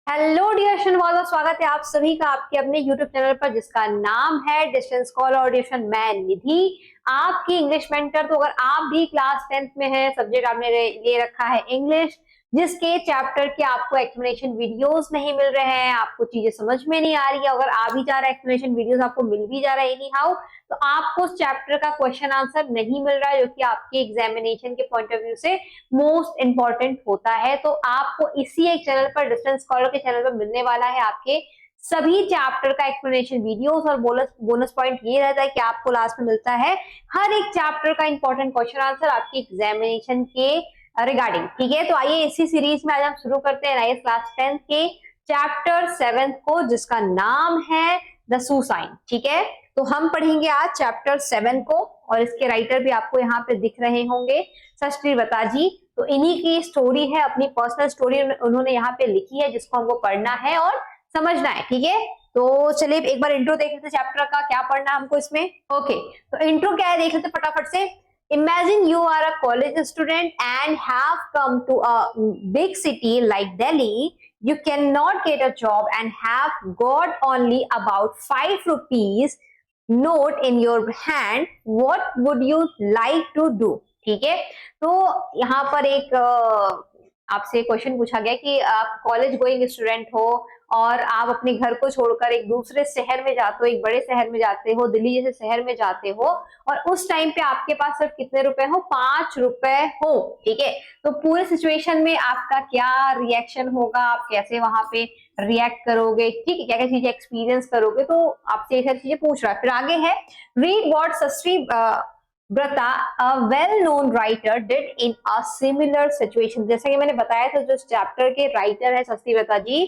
Hello dear student, बहुत बहुत स्वागत है आप सभी का आपके अपने यूट्यूब चैनल पर जिसका नाम है डिस्टेंस कॉल और ट्यूशन मैं निधि, आपकी इंग्लिश मेंटर। तो अगर आप भी क्लास 10th में हैं, सब्जेक्ट आपने ले रखा है इंग्लिश, जिसके चैप्टर के आपको एक्सप्लेनेशन वीडियोस नहीं मिल रहे हैं, आपको चीजें समझ में नहीं आ रही है, अगर आ भी जा रहा है एक्सप्लेनेशन वीडियोस आपको मिल भी जा रहा है एनी हाउ, तो आपको उस चैप्टर का क्वेश्चन आंसर नहीं मिल रहा है जो कि आपके एग्जामिनेशन के पॉइंट ऑफ व्यू से मोस्ट इंपॉर्टेंट होता है। तो आपको इसी एक चैनल पर, डिस्टेंस स्कॉलर के चैनल पर मिलने वाला है आपके सभी चैप्टर का एक्सप्लेनेशन वीडियोस। और बोनस पॉइंट ये रहता है कि आपको लास्ट में मिलता है हर एक चैप्टर का इंपॉर्टेंट क्वेश्चन आंसर आपके एग्जामिनेशन के रिगार्डिंग। ठीक है, तो आइए इसी सीरीज में आज हम शुरू करते हैं आईएएस क्लास 10th के चैप्टर 7 को, जिसका नाम है द सुसाइन। ठीक है, तो हम पढ़ेंगे आज चैप्टर 7 को और इसके राइटर भी आपको यहाँ पे दिख रहे होंगे, सश्रीवता जी। तो इन्हीं की स्टोरी है, अपनी पर्सनल स्टोरी उन्होंने यहाँ पे लिखी है, जिसको हमको पढ़ना है और समझना है। ठीक है, तो चलिए एक बार इंट्रो देख लेते चैप्टर का, क्या पढ़ना है हमको इसमें। ओके, तो इंट्रो क्या है देख लेते फटाफट से। Imagine you are a college student and have come to a big city like Delhi. You cannot get a job and have got only about 5 rupees note in your hand. What would you like to do? ठीक है, तो यहाँ पर एक आपसे question पूछा गया कि आप कॉलेज गोइंग स्टूडेंट हो और आप अपने घर को छोड़कर एक दूसरे शहर में जाते हो, एक बड़े शहर में जाते हो, दिल्ली जैसे शहर में जाते हो, और उस टाइम पे आपके पास सिर्फ कितने रुपए हो? 5 रुपए हो। ठीक है, तो पूरे सिचुएशन में आपका क्या रिएक्शन होगा, आप कैसे वहां पे रिएक्ट करोगे, ठीक है, क्या क्या चीजें एक्सपीरियंस करोगे, तो आपसे ये सारी चीजें पूछ रहा है। फिर आगे है, read what Sasthi Brata a well-known writer did in a similar situation। जैसा कि मैंने बताया था, जो चैप्टर के राइटर है सश्री ब्रता जी,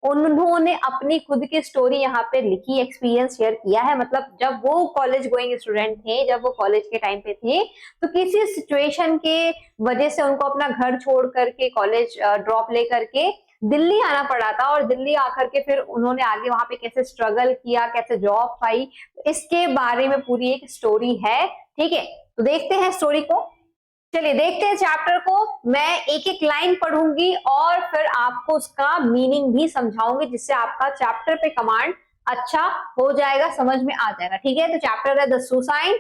उन्होंने अपनी खुद की स्टोरी यहाँ पे लिखी, एक्सपीरियंस शेयर किया है। मतलब जब वो कॉलेज गोइंग स्टूडेंट थे, जब वो कॉलेज के टाइम पे थे, तो किसी सिचुएशन के वजह से उनको अपना घर छोड़ करके, कॉलेज ड्रॉप ले करके दिल्ली आना पड़ा था, और दिल्ली आकर के फिर उन्होंने आगे वहां पे कैसे स्ट्रगल किया, कैसे जॉब पाई, इसके बारे में पूरी एक स्टोरी है। ठीक है, तो देखते हैं स्टोरी को। चलिए देखते हैं चैप्टर को। मैं एक एक लाइन पढ़ूंगी और फिर आपको उसका मीनिंग भी समझाऊंगी, जिससे आपका चैप्टर पे कमांड अच्छा हो जाएगा, समझ में आ जाएगा। ठीक है, तो चैप्टर है the सुसाइन।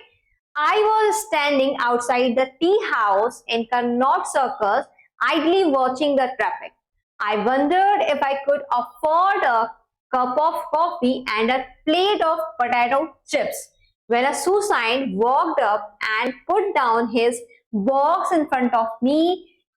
I was standing outside the tea house in Connaught Circus, idly watching the traffic. I wondered if I could afford a cup of coffee and a plate of potato chips, when a Susain walked up and put down his box in front of me.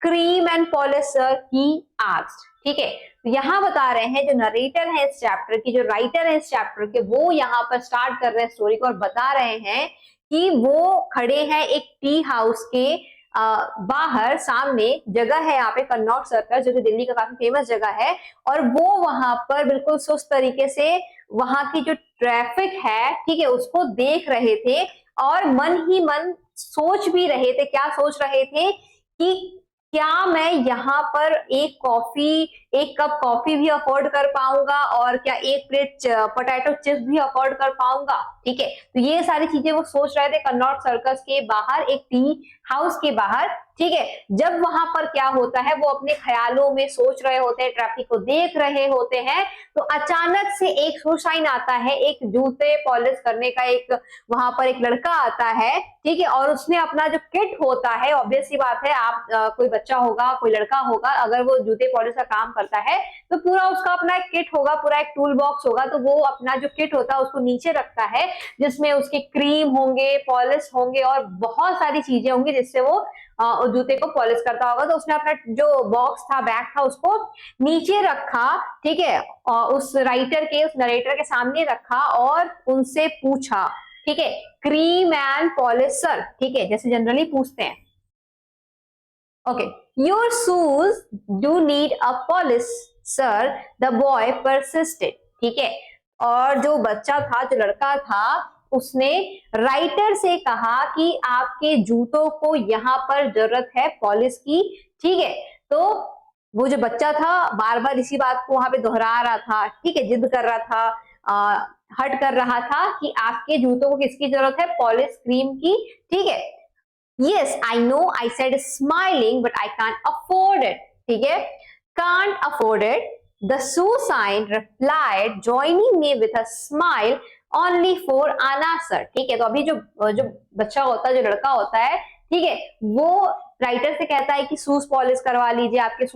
Cream and polish sir, he asked। ठीक है, तो यहाँ बता रहे हैं जो narrator है इस चैप्टर की, जो राइटर है इस चैप्टर के, वो यहाँ पर स्टार्ट कर रहे हैं स्टोरी को और बता रहे हैं कि वो खड़े हैं एक टी हाउस के बाहर, सामने जगह है यहाँ पे कन्नॉट सर्कस, जो कि दिल्ली का काफी फेमस जगह है, और वो वहां पर बिल्कुल सुस्त तरीके से वहां की जो ट्रैफिक है, ठीक है, उसको देख रहे थे और मन ही मन सोच भी रहे थे। क्या सोच रहे थे? कि क्या मैं यहाँ पर एक कप कॉफी भी अफोर्ड कर पाऊंगा, और क्या एक प्लेट पोटैटो चिप्स भी अफोर्ड कर पाऊंगा। ठीक है, तो ये सारी चीजें वो सोच रहे थे कन्नॉट सर्कस के बाहर, एक टी हाउस के बाहर। ठीक है, जब वहां पर क्या होता है, वो अपने ख्यालों में सोच रहे होते हैं, ट्रैफिक को देख रहे होते हैं, तो अचानक से एक सुसाइन आता है, एक जूते पॉलिश करने का एक वहां पर एक लड़का आता है। ठीक है, और उसने अपना जो किट होता है, ऑब्वियस सी बात है, आप कोई बच्चा होगा, कोई लड़का होगा, अगर वो जूते पॉलिश का काम करता है तो पूरा उसका अपना एक किट होगा, पूरा एक टूल बॉक्स होगा, तो वो अपना जो किट होता है उसको नीचे रखता है, जिसमें उसके क्रीम होंगे, पॉलिश होंगे और बहुत सारी चीजें होंगी जिससे वो जूते को पॉलिश करता होगा। तो उसने अपना जो बॉक्स था, बैग था, उसको नीचे रखा। ठीक है, उस राइटर के, उस नरेटर के सामने रखा और उनसे पूछा, ठीक है, क्रीम एंड पॉलिश सर, ठीक है, जैसे जनरली पूछते हैं। Okay, your shoes do need a polish sir, the boy persisted. ठीक है, और जो बच्चा था, जो लड़का था, उसने राइटर से कहा कि आपके जूतों को यहाँ पर जरूरत है पॉलिश की। ठीक है, तो वो जो बच्चा था बार बार इसी बात को वहां पे दोहरा रहा था। ठीक है, जिद कर रहा था, हट कर रहा था कि आपके जूतों को किसकी जरूरत है? पॉलिश क्रीम की। ठीक है, Yes, I know, I said smiling, but I can't afford it. ठीक है, can't afford it, The Susan replied, joining me with a smile, only for Anna sir. ठीक है, तो अभी जो जो बच्चा होता है, जो लड़का होता है, ठीक है, वो राइटर से कहता है कि शूज पॉलिश करवा लीजिए, आपके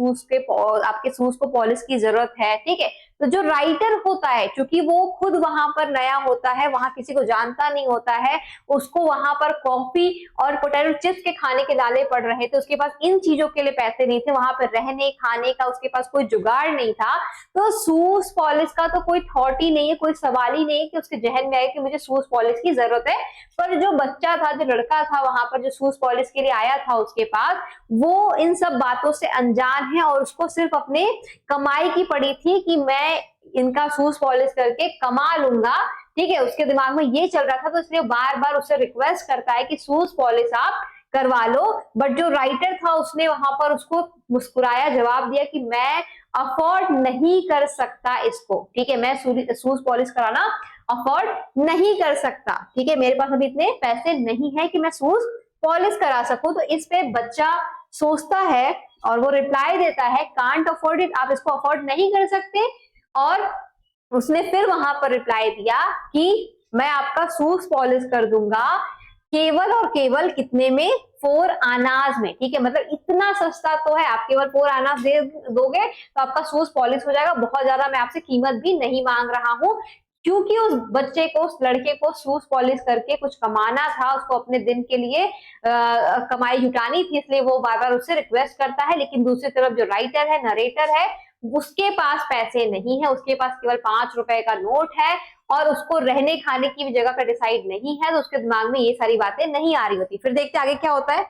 शूज को पॉलिश की जरूरत है, ठीक है। तो जो राइटर होता है, क्योंकि वो खुद वहां पर नया होता है, वहां किसी को जानता नहीं होता है, उसको वहां पर कॉफी और पोटैटो चिप्स के खाने के लाले पड़ रहे थे, उसके पास इन चीजों के लिए पैसे नहीं थे, वहां पर रहने खाने का उसके पास कोई जुगाड़ नहीं था, तो शूज पॉलिश का तो कोई थॉट ही नहीं है, कोई सवाल ही नहीं है कि उसके जहन में आए कि मुझे शूज पॉलिश की जरूरत है। पर जो बच्चा था, जो लड़का था वहां पर, जो शूज पॉलिश के लिए आया था उसके पास, वो इन सब बातों से अनजान है और उसको सिर्फ अपने कमाई की पड़ी थी कि मैं इनका शूज पॉलिश करके कमा लूंगा, ठीक है, उसके दिमाग में ये चल रहा था। तो इसलिए बार बार उससे रिक्वेस्ट करता है कि शूज पॉलिश आप करवा लो। बट जो राइटर था उसने वहां पर उसको मुस्कुराया जवाब दिया कि मैं अफोर्ड नहीं कर सकता इसको, ठीक है, मैं शूज पॉलिश कराना अफोर्ड नहीं कर सकता, ठीक है, मेरे पास अभी इतने पैसे नहीं है कि मैं शूज पॉलिश करा सकूं। तो इस पे बच्चा सोचता है और वो रिप्लाई देता है, कांट अफोर्ड इट, आप इसको अफोर्ड नहीं कर सकते। और उसने फिर वहां पर रिप्लाई दिया कि मैं आपका शूज पॉलिश कर दूंगा, केवल और केवल कितने में, 4 आनाज में, ठीक है, मतलब इतना सस्ता तो है, आप केवल 4 आनाज दे दोगे तो आपका शूज पॉलिश हो जाएगा, बहुत ज्यादा मैं आपसे कीमत भी नहीं मांग रहा हूं। क्योंकि उस बच्चे को, उस लड़के को शूज पॉलिश करके कुछ कमाना था, उसको अपने दिन के लिए कमाई जुटानी थी, इसलिए वो बार बार उससे रिक्वेस्ट करता है। लेकिन दूसरी तरफ जो राइटर है, नरेटर है, उसके पास पैसे नहीं है, उसके पास केवल 5 रुपए का नोट है और उसको रहने खाने की भी जगह का डिसाइड नहीं है, तो उसके दिमाग में ये सारी बातें नहीं आ रही होती। फिर देखते आगे क्या होता है।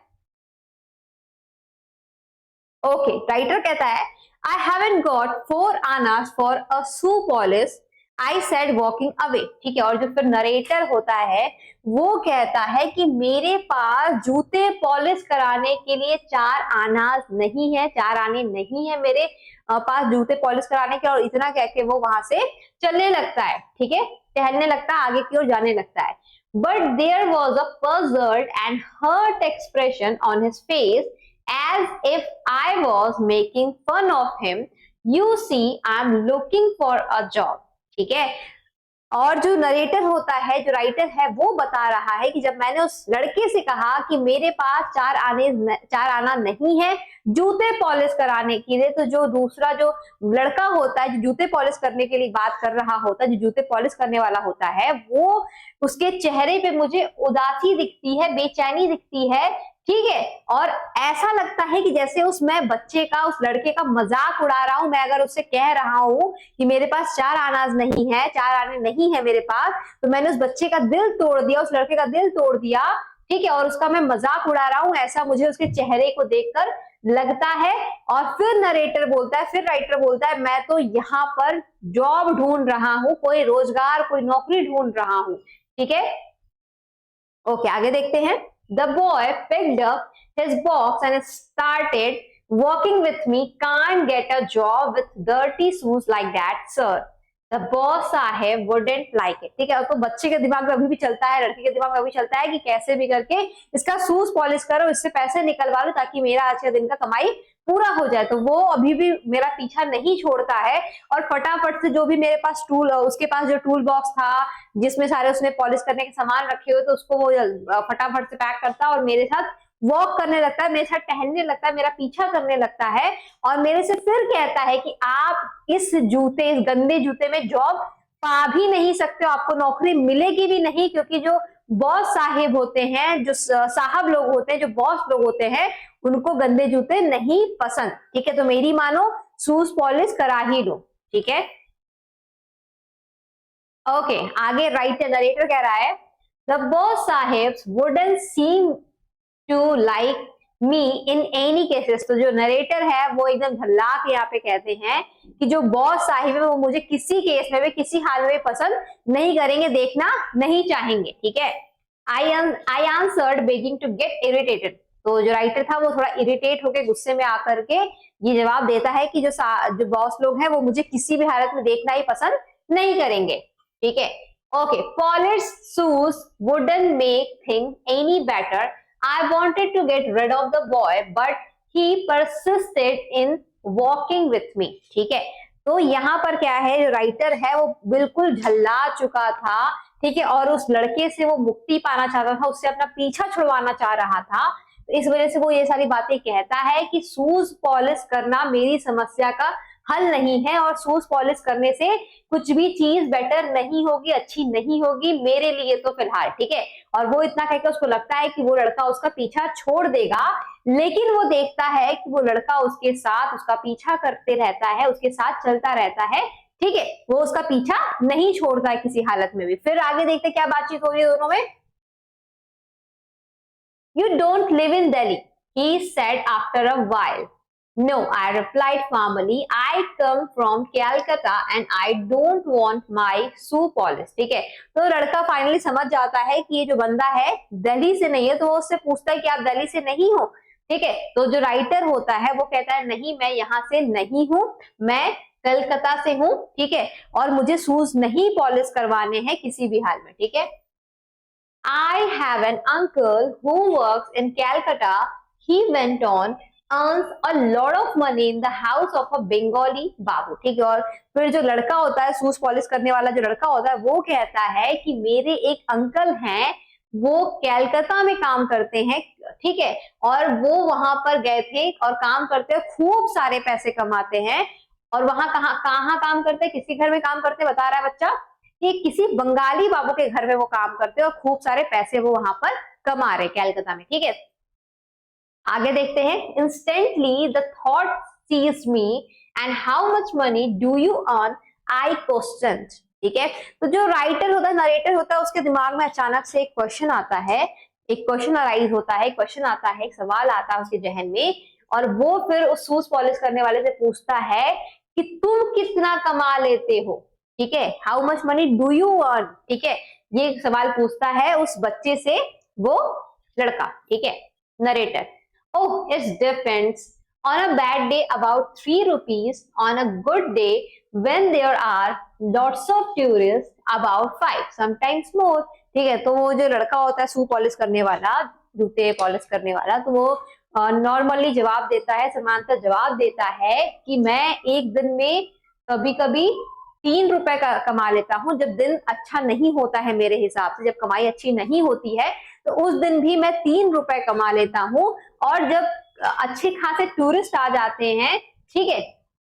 ओके, राइटर कहता है, I haven't got 4 annas for a shoe polish, I said walking away, ठीक है। और जो फिर नरेटर होता है वो कहता है कि मेरे पास जूते पॉलिश कराने के लिए 4 आनाज नहीं है, 4 आने नहीं है मेरे पास जूते पॉलिश कराने के, और इतना कह के वो वहां से चलने लगता है, ठीक है, टहलने लगता है, आगे की ओर जाने लगता है। But there was a puzzled and hurt expression on his face as if I was making fun of him. You see, I'm looking for a job. ठीक है। और जो नरेटर होता है, जो राइटर है, वो बता रहा है कि जब मैंने उस लड़के से कहा कि मेरे पास 4 आना नहीं है जूते पॉलिश कराने के लिए, तो जो दूसरा जो लड़का होता है, जो जूते पॉलिश करने के लिए बात कर रहा होता है, जो जूते पॉलिश करने वाला होता है, वो उसके चेहरे पे मुझे उदासी दिखती है, बेचैनी दिखती है, ठीक है। और ऐसा लगता है कि जैसे मैं बच्चे का, उस लड़के का मजाक उड़ा रहा हूं। मैं अगर उससे कह रहा हूं कि मेरे पास 4 आनाज नहीं है, 4 आने नहीं है मेरे पास, तो मैंने उस बच्चे का दिल तोड़ दिया, उस लड़के का दिल तोड़ दिया, ठीक है, और उसका मैं मजाक उड़ा रहा हूं, ऐसा मुझे उसके चेहरे को देखकर लगता है। और फिर नरेटर बोलता है, फिर राइटर बोलता है, मैं तो यहाँ पर जॉब ढूंढ रहा हूं, कोई रोजगार, कोई नौकरी ढूंढ रहा हूं, ठीक है। ओके, आगे देखते हैं। The boy picked up his box and started walking with me. Can't get a job with dirty shoes like that, sir. The boss Saheb wouldn't like it. ठीक है, तो बच्चे के दिमाग में अभी भी चलता है, लड़की के दिमाग में अभी चलता है कि कैसे भी करके इसका शूज पॉलिश करो, इससे पैसे निकलवा लो ताकि मेरा आज के दिन का कमाई पूरा हो जाए। तो वो अभी भी मेरा पीछा नहीं छोड़ता है और फटाफट से जो भी मेरे पास टूल, उसके पास जो टूल बॉक्स था जिसमें सारे उसने पॉलिश करने के सामान रखे हुए, तो उसको वो फटाफट से पैक करता है और मेरे साथ वॉक करने लगता है, मेरे साथ टहलने लगता है, मेरा पीछा करने लगता है और मेरे से फिर कहता है कि आप इस गंदे जूते में जॉब पा भी नहीं सकते हो, आपको नौकरी मिलेगी भी नहीं, क्योंकि जो बॉस साहिब होते हैं, जो साहब लोग होते हैं, जो बॉस लोग होते हैं, उनको गंदे जूते नहीं पसंद, ठीक है। तो मेरी मानो, शूज पॉलिश करा ही लो, ठीक है। ओके, आगे नरेटर कह रहा है, the boss sahib wouldn't seem to like me in any cases. तो जो नरेटर है वो एकदम झल्ला के यहाँ पे कहते हैं कि जो बॉस साहिब है वो मुझे किसी केस में भी, किसी हाल में पसंद नहीं करेंगे, देखना नहीं चाहेंगे, ठीक है। I answered begging to get irritated. तो जो राइटर था वो थोड़ा इरिटेट होकर, गुस्से में आकर के ये जवाब देता है कि जो बॉस लोग हैं वो मुझे किसी भी हालत में देखना ही पसंद नहीं करेंगे, ठीक है। Okay, polish shoes wouldn't make thing any better. I wanted to get rid of the boy, but he persisted in walking with me. ठीक है, तो यहाँ पर क्या है, जो राइटर है वो बिल्कुल झल्ला चुका था, ठीक है, और उस लड़के से वो मुक्ति पाना चाहता था, उससे अपना पीछा छुड़वाना चाह रहा था। तो इस वजह से वो ये सारी बातें कहता है कि शूज पॉलिश करना मेरी समस्या का हल नहीं है, और शूज पॉलिश करने से कुछ भी चीज बेटर नहीं होगी, अच्छी नहीं होगी मेरे लिए तो फिलहाल, ठीक है। और वो इतना कहकर उसको लगता है कि वो लड़का उसका पीछा छोड़ देगा, लेकिन वो देखता है कि वो लड़का उसके साथ उसका पीछा करते रहता है, उसके साथ चलता रहता है, ठीक है, वो उसका पीछा नहीं छोड़ता है किसी हालत में भी। फिर आगे देखते क्या बातचीत हो रही है दोनों में। You don't live in Delhi, he said after a while. No, I replied formally. I come from Calcutta and I don't want my shoe polish. ठीक है, तो लड़का फाइनली समझ जाता है कि ये जो बंदा है दिल्ली से नहीं है, तो वो उससे पूछता है कि आप दिल्ली से नहीं हो, ठीक है। तो जो राइटर होता है वो कहता है नहीं, मैं यहाँ से नहीं हूँ, मैं कलकत्ता से हूँ, ठीक है, और मुझे शूज नहीं पॉलिश करवाने हैं किसी भी हाल में, ठीक है। I have an uncle who works in Calcutta. He went on, earns a lot of money in the house of a Bengali बाबू, ठीक है। और फिर जो लड़का होता है, शूज पॉलिश करने वाला जो लड़का होता है, वो कहता है कि मेरे एक अंकल हैं, वो कैलकाता में काम करते हैं, ठीक है, और वो वहां पर गए थे और काम करते हैं, खूब सारे पैसे कमाते हैं। और वहां कहाँ कहाँ काम करते हैं, किसी घर में काम करते हैं, बता रहा है बच्चा कि किसी बंगाली बाबू के घर में वो काम करते हैं और खूब सारे पैसे वो वहां पर कमा रहे कैलकाता में, ठीक है। आगे देखते हैं। Instantly the thought seized me and how much money do you earn, I questioned, ठीक है। तो जो राइटर होता है, नरेटर होता है, उसके दिमाग में अचानक से एक क्वेश्चन आता है, एक क्वेश्चन अराइज होता है, क्वेश्चन आता है, एक सवाल आता है उसके जहन में, और वो फिर उस शूज पॉलिश करने वाले से पूछता है कि तुम कितना कमा लेते हो, ठीक है, how much money do you earn, ठीक है, ये सवाल पूछता है उस बच्चे से वो लड़का, ठीक है। Narrator, oh it's depends, on a bad day about 3 rupees, on a good day when there are lots of tourists about 5, sometimes more, ठीक है। तो वो जो लड़का होता है शू पॉलिश करने वाला, जूते पॉलिश करने वाला, तो वो नॉर्मली जवाब देता है, समांतर जवाब देता है कि मैं एक दिन में कभी कभी 3 रुपए का कमा लेता हूँ, जब दिन अच्छा नहीं होता है मेरे हिसाब से, जब कमाई अच्छी नहीं होती है तो उस दिन भी मैं 3 रुपए कमा लेता हूँ, और जब अच्छे खासे टूरिस्ट आ जाते हैं, ठीक है,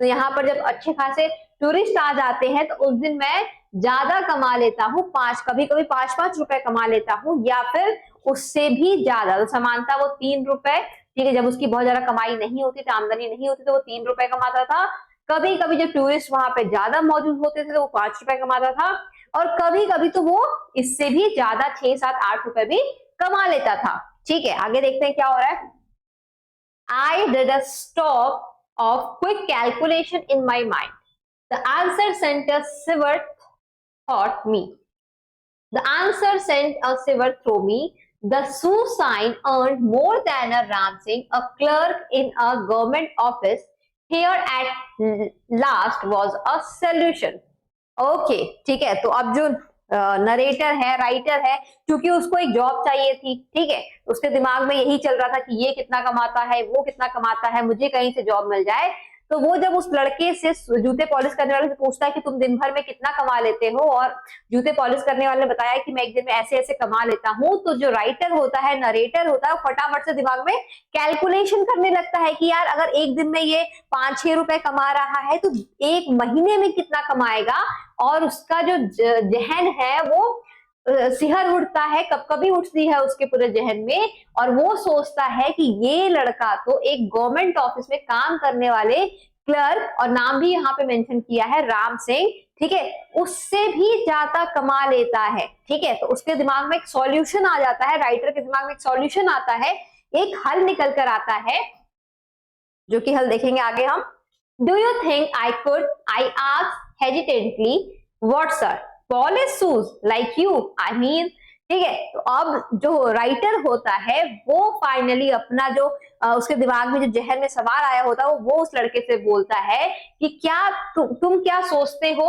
तो यहाँ पर जब अच्छे खासे टूरिस्ट आ जाते हैं तो उस दिन मैं ज्यादा कमा लेता हूँ, कभी कभी 5-5 रुपए कमा लेता हूँ, या फिर उससे भी ज्यादा। तो समानता वो 3 रुपए, ठीक है, जब उसकी बहुत ज्यादा कमाई नहीं होती थी, आमदनी नहीं होती, तो वो 3 रुपए कमाता था। कभी कभी जब टूरिस्ट वहां पे ज्यादा मौजूद होते थे तो वो 5 रुपए कमाता था, और कभी कभी तो वो इससे भी ज्यादा 6-7-8 रुपए भी कमा लेता था, ठीक है। आगे देखते हैं क्या हो रहा है। I did a stop of quick calculation in my mind. The answer sent a shiver through me. The answer sent a shiver through me. The shoe sign earned more than a Ram Singh, a clerk in a government office. Here at last was a solution. Okay, ठीक है। तो अब जो narrator है, writer है, क्योंकि उसको एक जॉब चाहिए थी, ठीक है, उसके दिमाग में यही चल रहा था कि ये कितना कमाता है, वो कितना कमाता है, मुझे कहीं से जॉब मिल जाए। तो वो जब उस लड़के से, जूते पॉलिश करने वाले से पूछता है कि तुम दिन भर में कितना कमा लेते हो, और जूते पॉलिश करने वाले ने बताया कि मैं एक दिन में ऐसे ऐसे कमा लेता हूँ, तो जो राइटर होता है, नरेटर होता है, फटाफट से दिमाग में कैलकुलेशन करने लगता है कि यार अगर एक दिन में ये 5-6 रुपए कमा रहा है तो एक महीने में कितना कमाएगा, और उसका जो जहन है वो सिहर उठता है, कब कभी उठती है उसके पूरे जहन में, और वो सोचता है कि ये लड़का तो एक गवर्नमेंट ऑफिस में काम करने वाले क्लर्क, और नाम भी यहाँ पे मेंशन किया है राम सिंह, ठीक है, उससे भी ज्यादा कमा लेता है, ठीक है। तो उसके दिमाग में एक सॉल्यूशन आ जाता है, राइटर के दिमाग में एक सॉल्यूशन आता है, एक हल निकल कर आता है, जो कि हल देखेंगे आगे हम। Do you think I could, I asked hesitantly, what sir, polish shoes like you, I mean, ठीक है। तो अब जो राइटर होता है वो फाइनली अपना जो उसके दिमाग में जो जहन में सवाल आया होता है वो उस लड़के से बोलता है कि क्या तुम क्या सोचते हो,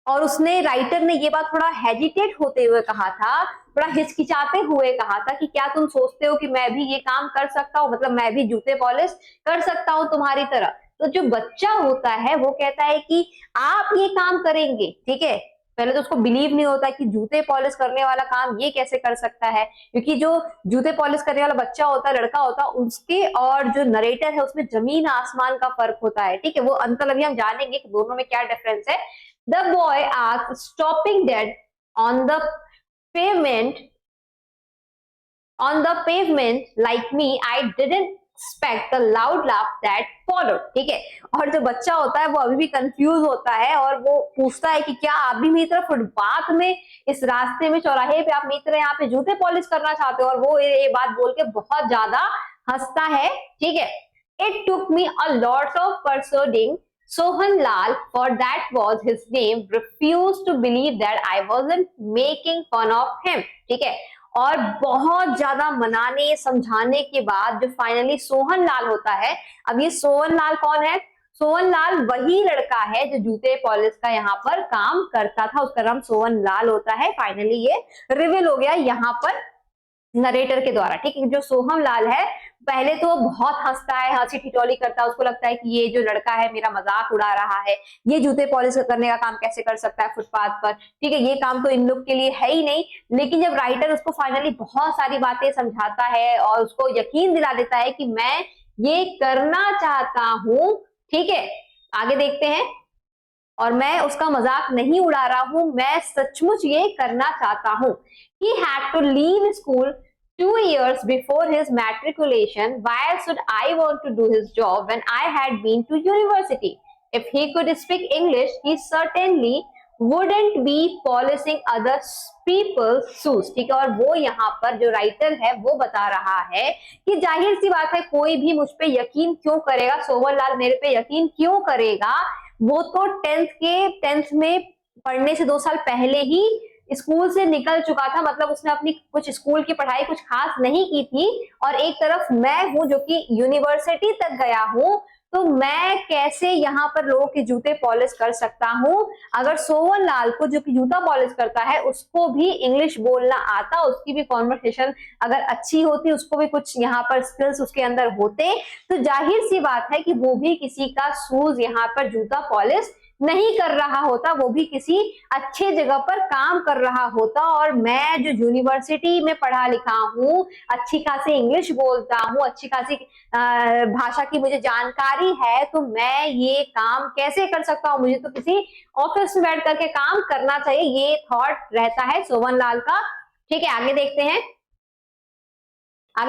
और उसने, राइटर ने ये बात थोड़ा हेजिटेट होते हुए कहा था, थोड़ा हिचकिचाते हुए कहा था कि क्या तुम सोचते हो कि मैं भी ये काम कर सकता हूँ, मतलब मैं भी जूते पॉलिश कर सकता हूँ तुम्हारी तरह। तो जो बच्चा होता है वो कहता है कि आप ये काम करेंगे, ठीक है। पहले तो उसको बिलीव नहीं होता कि जूते पॉलिश करने वाला काम ये कैसे कर सकता है, क्योंकि जो जूते पॉलिश करने वाला बच्चा होता है, लड़का होता है, उसके और जो नरेटर है उसमें जमीन आसमान का फर्क होता है, ठीक है। वो अंतर अभी हम जानेंगे कि दोनों में क्या डिफरेंस है। The boy asked stopping dead on the payment like me, I didn't expect the loud laugh that followed, ठीक है। और जो बच्चा होता है वो अभी भी कंफ्यूज होता है और वो पूछता है कि क्या आप भी मेरी तरह फुटपाथ में, इस रास्ते में, चौराहे पे आप मेरी तरह यहाँ पे जूते पॉलिश करना चाहते हो। और वो ये बात बोल के बहुत ज्यादा हंसता है, ठीक है। It took me a lot of persuading Sohan Lal, for that was his name, refused to believe that I wasn't making fun of him, ठीक है। और बहुत ज्यादा मनाने समझाने के बाद जो फाइनली सोहन लाल होता है, अब ये सोहन लाल कौन है? सोहन लाल वही लड़का है जो जूते पॉलिश का यहाँ पर काम करता था, उसका नाम सोहन लाल होता है। फाइनली ये रिवील हो गया यहाँ पर नरेटर के द्वारा, ठीक है। जो सोहम लाल है पहले तो बहुत हंसता है, हंसी ठिठोली करता है, उसको लगता है कि ये जो लड़का है मेरा मजाक उड़ा रहा है, ये जूते पॉलिश करने का काम कैसे कर सकता है फुटपाथ पर, ठीक है, ये काम तो इन लोग के लिए है ही नहीं। लेकिन जब राइटर उसको फाइनली बहुत सारी बातें समझाता है और उसको यकीन दिला देता है कि मैं ये करना चाहता हूं, ठीक है, आगे देखते हैं, और मैं उसका मजाक नहीं उड़ा रहा हूं, मैं सचमुच ये करना चाहता हूं। He had to leave school 2 years before his matriculation. Why should I want to do his job when I had been to university? If he could speak English, he certainly wouldn't be polishing other people's shoes, ठीक है। और वो यहाँ पर जो writer है वो बता रहा है कि जाहिर सी बात है कोई भी मुझ पे यकीन क्यों करेगा, सोहन लाल मेरे पे यकीन क्यों करेगा, वो तो 10th में पढ़ने से 2 साल पहले ही स्कूल से निकल चुका था, मतलब उसने अपनी कुछ स्कूल की पढ़ाई कुछ खास नहीं की थी। और एक तरफ मैं हूं जो कि यूनिवर्सिटी तक गया हूं, तो मैं कैसे यहाँ पर लोगों के जूते पॉलिश कर सकता हूं। अगर सोहन लाल को जो कि जूता पॉलिश करता है उसको भी इंग्लिश बोलना आता, उसकी भी कॉन्वर्सेशन अगर अच्छी होती, उसको भी कुछ यहाँ पर स्किल्स उसके अंदर होते, तो जाहिर सी बात है कि वो भी किसी का शूज यहाँ पर जूता पॉलिश नहीं कर रहा होता, वो भी किसी अच्छे जगह पर काम कर रहा होता। और मैं जो यूनिवर्सिटी में पढ़ा लिखा हूँ, अच्छी खासी इंग्लिश बोलता हूँ, अच्छी खासी भाषा की मुझे जानकारी है, तो मैं ये काम कैसे कर सकता हूँ, मुझे तो किसी ऑफिस में बैठ करके काम करना चाहिए, ये थॉट रहता है सोहन लाल का, ठीक है। आगे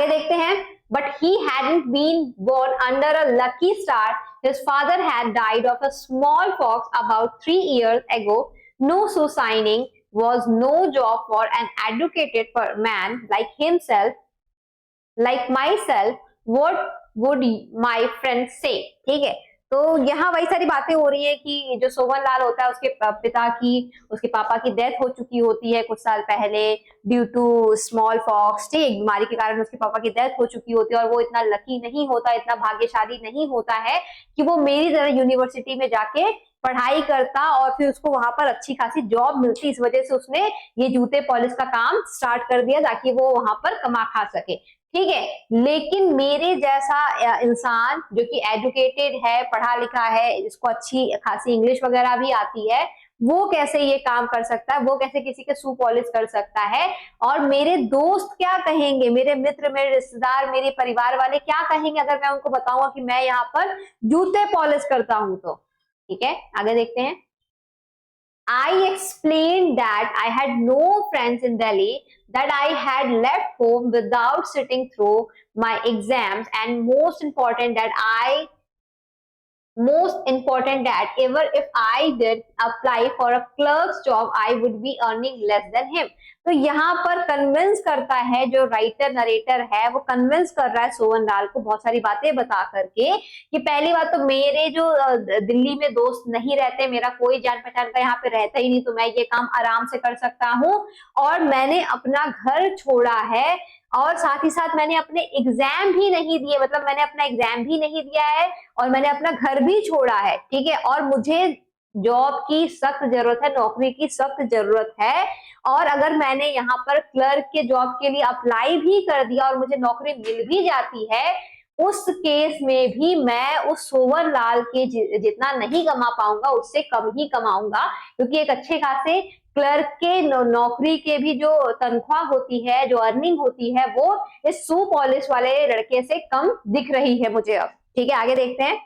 देखते हैं, but he hadn't been born under a lucky star. His father had died of a smallpox about 3 years ago. No shoe signing was no job for an educated man like myself. What would my friends say? ठीक है, तो यहाँ वही सारी बातें हो रही है कि जो सोहन लाल होता है उसके पापा की डेथ हो चुकी होती है कुछ साल पहले ड्यू टू स्मॉल पॉक्स, ठीक, बीमारी के कारण उसके पापा की डेथ हो चुकी होती है। और वो इतना लकी नहीं होता, इतना भाग्यशाली नहीं होता है कि वो मेरी तरह यूनिवर्सिटी में जाके पढ़ाई करता और फिर उसको वहां पर अच्छी खासी जॉब मिलती। इस वजह से उसने ये जूते पॉलिश का काम स्टार्ट कर दिया ताकि वो वहां पर कमा खा सके, ठीक है। लेकिन मेरे जैसा इंसान जो कि एजुकेटेड है, पढ़ा लिखा है, जिसको अच्छी खासी इंग्लिश वगैरह भी आती है, वो कैसे ये काम कर सकता है, वो कैसे किसी के शू पॉलिश कर सकता है। और मेरे दोस्त क्या कहेंगे, मेरे मित्र, मेरे रिश्तेदार, मेरे परिवार वाले क्या कहेंगे अगर मैं उनको बताऊंगा कि मैं यहाँ पर जूते पॉलिश करता हूं तो, ठीक है। आगे देखते हैं। I explained that I had no friends in Delhi, that I had left home without sitting through my exams, and most important that ever if I did apply for a clerk's job, I would be earning less than him. तो यहाँ पर convince करता है जो writer narrator है, वो convince कर रहा है सोहन लाल को बहुत सारी बातें बता करके कि पहली बात तो मेरे जो दिल्ली में दोस्त नहीं रहते, मेरा कोई जान पहचान का यहाँ पे रहता ही नहीं, तो मैं ये काम आराम से कर सकता हूँ। और मैंने अपना घर छोड़ा है और साथ ही साथ मैंने अपने एग्जाम भी नहीं दिए, मतलब मैंने अपना एग्जाम भी नहीं दिया है और मैंने अपना घर भी छोड़ा है, ठीक है। और मुझे जॉब की सख्त जरूरत है, नौकरी की सख्त जरूरत है। और अगर मैंने यहाँ पर क्लर्क के जॉब के लिए अप्लाई भी कर दिया और मुझे नौकरी मिल भी जाती है, उस केस में भी मैं उस सोवन लाल के जितना नहीं कमा पाऊंगा, उससे कम ही कमाऊंगा, क्योंकि एक अच्छे खासे क्लर्क के नौकरी के भी जो तनख्वाह होती है, जो अर्निंग होती है, वो इस शू पॉलिश वाले लड़के से कम दिख रही है मुझे अब। ठीक है, आगे देखते हैं।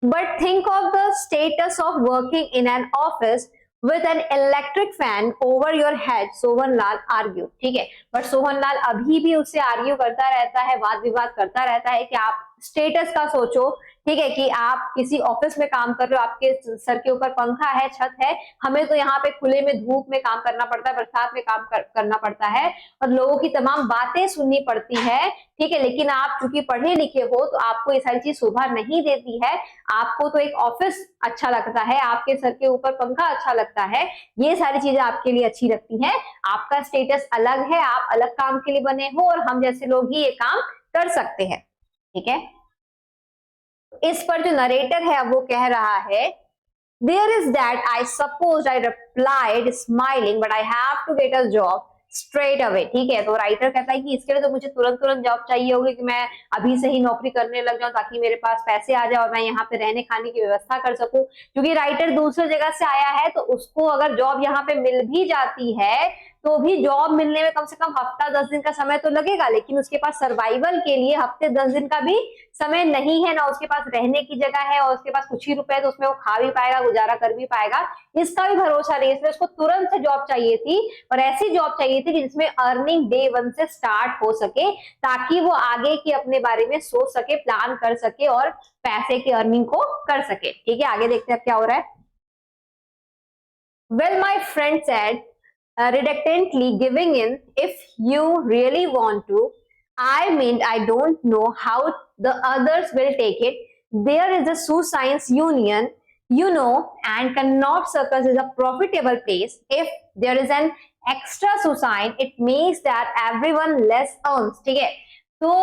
But think of the status of working in an office with an electric fan over your head, Sohanlal argue. ठीक है, बट सोहनलाल अभी भी उससे आर्ग्यू करता रहता है, वाद विवाद करता रहता है कि आप स्टेटस का सोचो। ठीक है, कि आप किसी ऑफिस में काम कर रहे हो, आपके सर के ऊपर पंखा है, छत है, हमें तो यहाँ पे खुले में धूप में काम करना पड़ता है, बरसात में काम करना पड़ता है, और लोगों की तमाम बातें सुननी पड़ती है। ठीक है, लेकिन आप चूंकि पढ़े लिखे हो तो आपको ये सारी चीज शोभा नहीं देती है। आपको तो एक ऑफिस अच्छा लगता है, आपके सर के ऊपर पंखा अच्छा लगता है, ये सारी चीजें आपके लिए अच्छी लगती हैं। आपका स्टेटस अलग है, आप अलग काम के लिए बने हो, और हम जैसे लोग ही ये काम कर सकते हैं। ठीक है, इस पर जो नरेटर है अब वो कह रहा है, there is that I suppose I replied smiling but I have to get a job straight away. ठीक है, तो राइटर कहता है कि इसके लिए तो मुझे तुरंत तुरंत जॉब चाहिए होगी, कि मैं अभी से ही नौकरी करने लग जाऊं ताकि मेरे पास पैसे आ जाए और मैं यहाँ पे रहने खाने की व्यवस्था कर सकूं। क्योंकि राइटर दूसरी जगह से आया है, तो उसको अगर जॉब यहाँ पे मिल भी जाती है तो भी जॉब मिलने में कम से कम हफ्ता 10 दिन का समय तो लगेगा, लेकिन उसके पास सर्वाइवल के लिए हफ्ते 10 दिन का भी समय नहीं है, ना उसके पास रहने की जगह है, और उसके पास कुछ ही रुपए तो उसमें वो खा भी पाएगा, गुजारा कर भी पाएगा, इसका भी भरोसा नहीं। इसलिए उसको तुरंत से जॉब चाहिए थी, और ऐसी जॉब चाहिए थी जिसमें अर्निंग डे 1 से स्टार्ट हो सके, ताकि वो आगे की अपने बारे में सोच सके, प्लान कर सके और पैसे की अर्निंग को कर सके। ठीक है, आगे देखते हैं क्या हो रहा है। Well my friend said reluctantly giving in, if you really want to. I mean, I don't know how the others will take it. There is a Sioux Science Union, you know, and Connaught Circus is a profitable place. If there is an extra Sioux sign, it means that everyone less earns. ठीक है, तो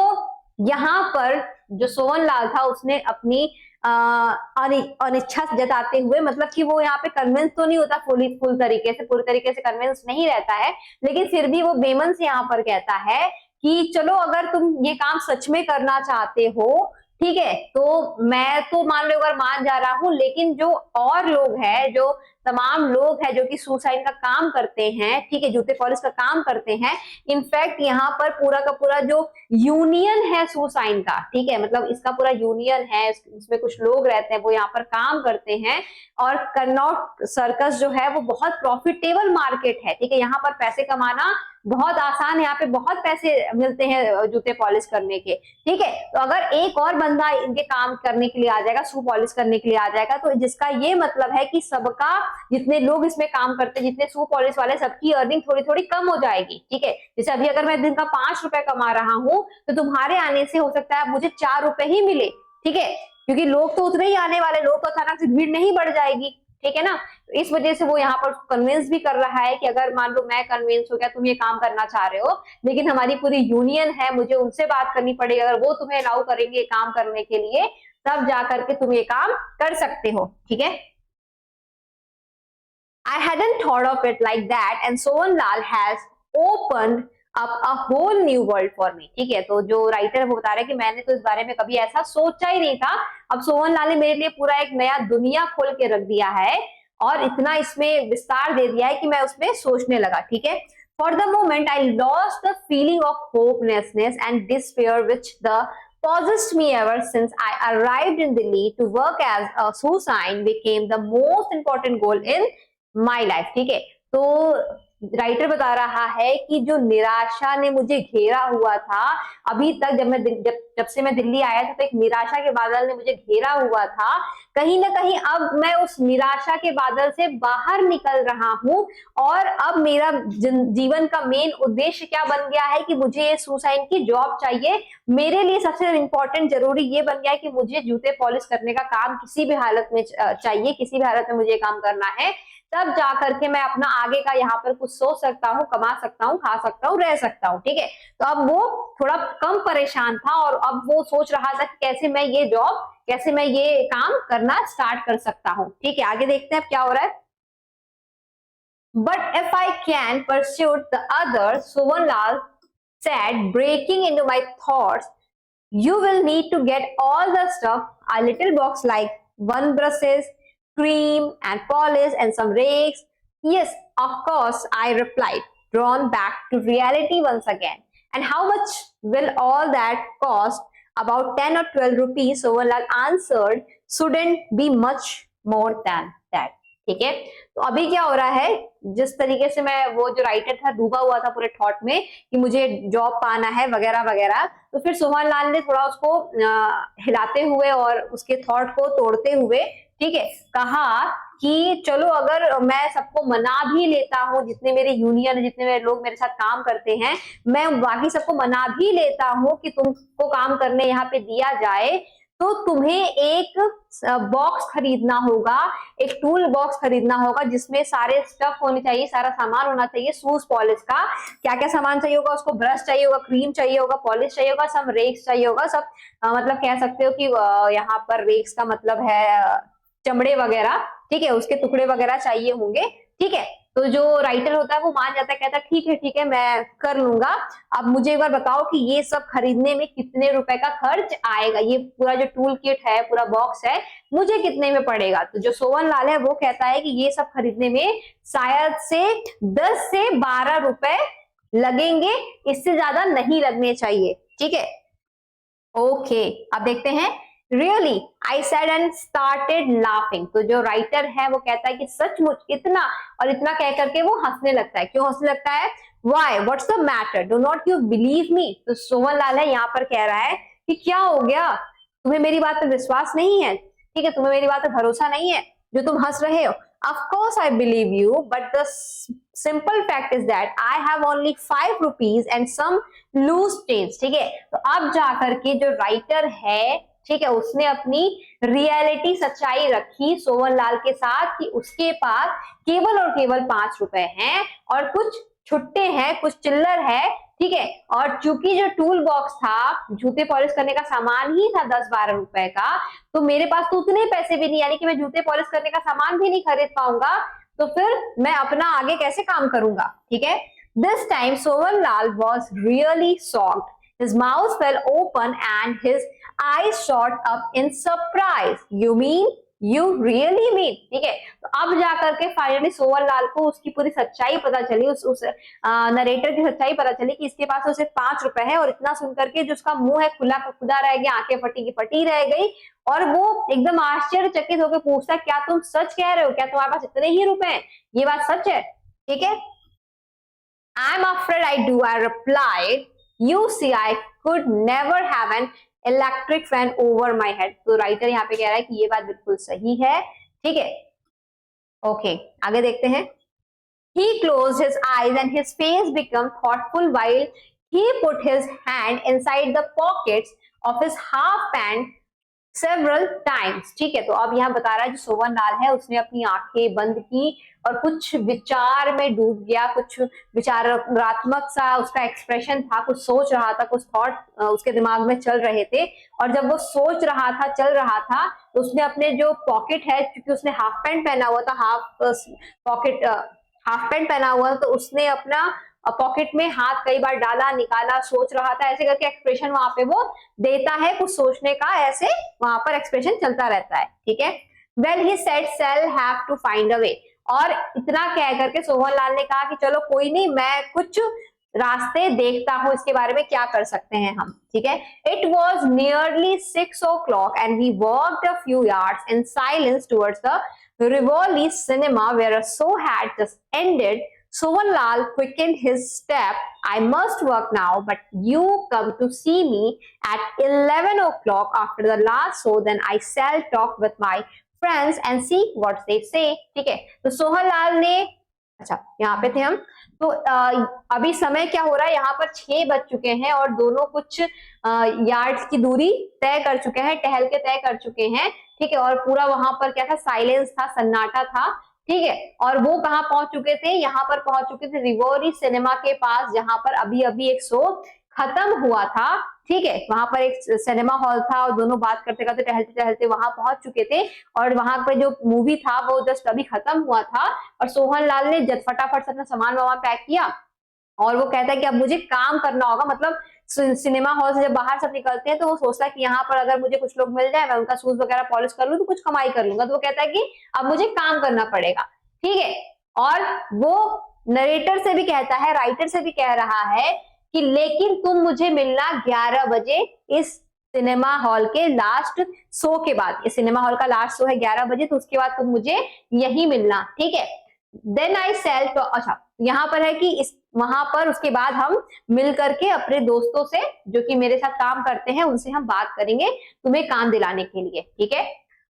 यहाँ पर जो सोहनलाल था उसने अपनी अनिच्छा जताते हुए, मतलब कि वो यहाँ पे कन्विंस तो नहीं होता पूरी तरीके से कन्विंस नहीं रहता है, लेकिन फिर भी वो बेमन से यहाँ पर कहता है कि चलो अगर तुम ये काम सच में करना चाहते हो, ठीक है, तो मैं तो मान लो अगर मान जा रहा हूं, लेकिन जो और लोग हैं, जो तमाम लोग हैं जो कि सुसाइन का काम करते हैं, ठीक है, जूते पॉलिश का काम करते हैं, इनफैक्ट यहाँ पर पूरा का पूरा जो यूनियन है सुसाइन का, ठीक है, मतलब इसका पूरा यूनियन है, इसमें कुछ लोग रहते हैं, वो यहाँ पर काम करते हैं, और कनॉट सर्कस जो है वो बहुत प्रॉफिटेबल मार्केट है। ठीक है, यहाँ पर पैसे कमाना बहुत आसान है, यहाँ पे बहुत पैसे मिलते हैं जूते पॉलिश करने के। ठीक है, तो अगर एक और बंदा इनके काम करने के लिए आ जाएगा, शू पॉलिश करने के लिए आ जाएगा, तो जिसका ये मतलब है कि सबका, जितने लोग इसमें काम करते हैं, जितने शू पॉलिश वाले, सबकी अर्निंग थोड़ी थोड़ी कम हो जाएगी। ठीक है, जैसे अभी अगर मैं दिन का 5 रुपए कमा रहा हूं, तो तुम्हारे आने से हो सकता है मुझे 4 रुपए ही मिले। ठीक है, क्योंकि लोग तो उतने ही आने वाले, लोग तो अचानक से भीड़ नहीं बढ़ जाएगी। ठीक है ना, तो इस वजह से वो यहाँ पर कन्विंस भी कर रहा है कि अगर मान लो मैं कन्विंस हो गया, तुम ये काम करना चाह रहे हो, लेकिन हमारी पूरी यूनियन है, मुझे उनसे बात करनी पड़ेगी, अगर वो तुम्हें अलाउ करेंगे काम करने के लिए, तब जाकर के तुम ये काम कर सकते हो। ठीक है, I hadn't thought of it like that and Sohanlal has opened up a whole new world for me. ठीक है, तो जो राइटर है वो बता रहा है कि मैंने तो इस बारे में कभी ऐसा सोचा ही नहीं था, अब सोहनलाल ने मेरे लिए पूरा एक नया दुनिया खोल के रख दिया है, और इतना इसमें विस्तार दे दिया है कि मैं उसमें सोचने लगा। ठीक है, For the moment I lost the feeling of hopelessness and despair which the possessed me ever since I arrived in Delhi to work as a Susain became the most important goal in my life. ठीक है, तो writer बता रहा है कि जो निराशा ने मुझे घेरा हुआ था अभी तक, जब से मैं दिल्ली आया था, तो एक निराशा के बादल ने मुझे घेरा हुआ था, कहीं ना कहीं अब मैं उस निराशा के बादल से बाहर निकल रहा हूं, और अब मेरा जीवन का मेन उद्देश्य क्या बन गया है कि मुझे ये सुसाइन की जॉब चाहिए। मेरे लिए सबसे इंपॉर्टेंट जरूरी ये बन गया है कि मुझे जूते पॉलिश करने का काम किसी भी हालत में चाहिए, किसी भी हालत में मुझे काम करना है, तब जाकर के मैं अपना आगे का यहाँ पर कुछ सोच सकता हूँ, कमा सकता हूँ, खा सकता हूँ, रह सकता हूँ। ठीक है, तो अब वो थोड़ा कम परेशान था, और अब वो सोच रहा था कि कैसे मैं ये जॉब, कैसे मैं ये काम करना स्टार्ट कर सकता हूँ। ठीक है, आगे देखते हैं अब क्या हो रहा है। But if I can pursue the other, Sohanlal said, breaking into my thoughts, you will need to get all the stuff, a little box like one brushes, cream and polish and some rakes. Yes, of course, I replied, drawn back to reality once again. And how much will all that cost? About 10 or 12 rupees. Sovanlal answered, shouldn't be much more than that. ठीक है, तो अभी क्या हो रहा है, जिस तरीके से मैं, वो जो राइटर था डूबा हुआ था पूरे थॉट में कि मुझे जॉब पाना है वगैरह वगैरह, तो फिर सोहनलाल ने थोड़ा उसको हिलाते हुए और उसके थॉट को तोड़ते हुए, ठीक है, कहा कि चलो अगर मैं सबको मना भी लेता हूँ, जितने मेरे यूनियन, जितने मेरे लोग मेरे साथ काम करते हैं, मैं बाकी सबको मना भी लेता हूँ कि तुमको काम करने यहाँ पे दिया जाए, तो तुम्हें एक बॉक्स खरीदना होगा, एक टूल बॉक्स खरीदना होगा जिसमें सारे स्टफ होने चाहिए, सारा सामान होना चाहिए, शूज पॉलिश का क्या क्या सामान चाहिए होगा, उसको ब्रश चाहिए होगा, क्रीम चाहिए होगा, पॉलिश चाहिए होगा, सब रेक्स चाहिए होगा, सब मतलब कह सकते हो कि यहाँ पर रेक्स का मतलब है चमड़े वगैरह, ठीक है, उसके टुकड़े वगैरह चाहिए होंगे, ठीक है। तो जो राइटर होता है वो मान जाता है, कहता है ठीक है मैं कर लूंगा, अब मुझे एक बार बताओ कि ये सब खरीदने में कितने रुपए का खर्च आएगा, ये पूरा जो टूल किट है, पूरा बॉक्स है, मुझे कितने में पड़ेगा। तो जो सोवनलाल है वो कहता है कि ये सब खरीदने में शायद से 10 से 12 रुपए लगेंगे, इससे ज्यादा नहीं लगने चाहिए, ठीक है। ओके, अब देखते हैं। Really, I said and started laughing. तो जो राइटर है वो कहता है कि सचमुच, इतना, और इतना कह करके वो हंसने लगता है। क्यों हंसने लगता है? Why? What's the matter? Do not you believe me? तो सोहनलाल है यहाँ पर कह रहा है कि क्या हो गया, तुम्हें मेरी बात पर विश्वास नहीं है, ठीक है, तुम्हें मेरी बात पर भरोसा नहीं है जो तुम हंस रहे हो। Of course I believe you, but the simple fact is that I have only 5 rupees and some loose change, ठीक है। तो अब जाकर के जो राइटर है, ठीक है, उसने अपनी रियलिटी, सच्चाई रखी सोवनलाल के साथ कि उसके पास केवल और केवल 5 रुपए हैं और कुछ छुट्टे हैं, कुछ चिल्लर है, ठीक है। और चूंकि जो टूल बॉक्स था, जूते पॉलिश करने का सामान ही था 10-12 रुपए का, तो मेरे पास तो उतने पैसे भी नहीं, यानी कि मैं जूते पॉलिश करने का सामान भी नहीं खरीद पाऊंगा, तो फिर मैं अपना आगे कैसे काम करूंगा, ठीक है। This time Sovanlal was really shocked, his mouth fell open and his eyes shot up in surprise. You mean? You really mean? ठीक है, तो अब जाकर के फाइनली सोवनलाल को उसकी पूरी सच्चाई पता चली, उस नरेटर की सच्चाई पता चली कि इसके पास तो सिर्फ 5 रुपए है, और इतना सुनकर के जो उसका मुंह है खुला का खुदा रह गया, आंखें फटी की फटी रह गई, और वो एकदम आश्चर्यचकित होकर पूछता, क्या तुम सच कह रहे हो, क्या तुम्हारे पास इतने ही रुपए हैं, ये बात सच है, ठीक है। I'm afraid I do, I replied. You see, I could never have an electric fan over my head. तो राइटर यहाँ पे कह रहा है कि ये बात बिल्कुल सही है, ठीक है। ओके, आगे देखते हैं। He closed his eyes and his face became thoughtful while he put his hand inside the pockets of his half pant several times, ठीक है। तो अब यहाँ बता रहा है जो सोवनलाल है उसने अपनी आंखें बंद की और कुछ विचार में डूब गया, कुछ विचारात्मक सा उसका एक्सप्रेशन था, कुछ सोच रहा था, कुछ थॉट उसके दिमाग में चल रहे थे, और जब वो सोच रहा था, चल रहा था, तो उसने अपने जो पॉकेट है, क्योंकि उसने हाफ पैंट पहना हुआ था, हाफ पैंट पहना हुआ, तो उसने अपना पॉकेट में हाथ कई बार डाला, निकाला, सोच रहा था, ऐसे करके एक्सप्रेशन वहां पे वो देता है, कुछ सोचने का ऐसे वहां पर एक्सप्रेशन चलता रहता है, ठीक है। Well he said shall have to find a way, और इतना कह करके सोहनलाल ने कहा कि चलो कोई नहीं, मैं कुछ रास्ते देखता हूँ, इसके बारे में क्या कर सकते हैं हम, ठीक है। It was nearly 6 o'clock and we walked a few yards in silence towards the Rivoli cinema where a show had just ended. Sovanlal quickened his step. I must work now, but you come to see me at 11 o'clock after the last show, then I shall talk with my friends and see what they say. ठीक है, तो सोहनलाल ने, अच्छा यहाँ पे थे हम, तो अभी समय क्या हो रहा है, यहाँ पर 6 बज चुके हैं और दोनों कुछ यार्ड्स की दूरी तय कर चुके हैं, टहल के तय कर चुके हैं, ठीक है। और पूरा वहां पर क्या था, साइलेंस था, सन्नाटा था, ठीक है। और वो कहाँ पहुंच चुके थे, यहाँ पर पहुंच चुके थे रिवोली सिनेमा के पास, जहां पर अभी अभी एक शो खत्म हुआ था, ठीक है। वहां पर एक सिनेमा हॉल था और दोनों बात करते करते, टहलते टहलते वहां पहुंच चुके थे, और वहां पर जो मूवी था वो जस्ट अभी खत्म हुआ था, और सोहनलाल ने फटाफट से अपना सामान वामान पैक किया और वो कहता है कि अब मुझे काम करना होगा, मतलब सिनेमा हॉल से जब बाहर सब निकलते हैं तो वो सोचता है कि यहाँ पर अगर मुझे कुछ लोग मिल जाए, मैं उनका शूज वगैरह पॉलिश कर लूं तो कुछ कमाई कर लूंगा। तो वो कहता है कि अब मुझे काम करना पड़ेगा, ठीक है। और वो नरेटर से भी कहता है, राइटर से भी कह रहा है कि लेकिन तुम मुझे मिलना 11 बजे इस सिनेमा हॉल के लास्ट शो के बाद। इस सिनेमा हॉल का लास्ट शो है 11 बजे, तो उसके बाद तुम मुझे यही मिलना, ठीक है। देन आई सेल तो, अच्छा यहाँ पर है कि इस वहां पर उसके बाद हम मिल करके अपने दोस्तों से जो कि मेरे साथ काम करते हैं उनसे हम बात करेंगे तुम्हें काम दिलाने के लिए, ठीक है।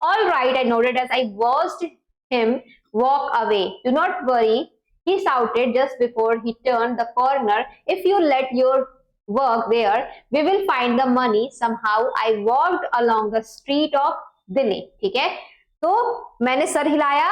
All right, I noted as I watched him walk away, do not worry, he shouted just before he turned the corner, if you let your work there we will find the money somehow. I walked along the street of Delhi, ठीक है। तो मैंने sir हिलाया,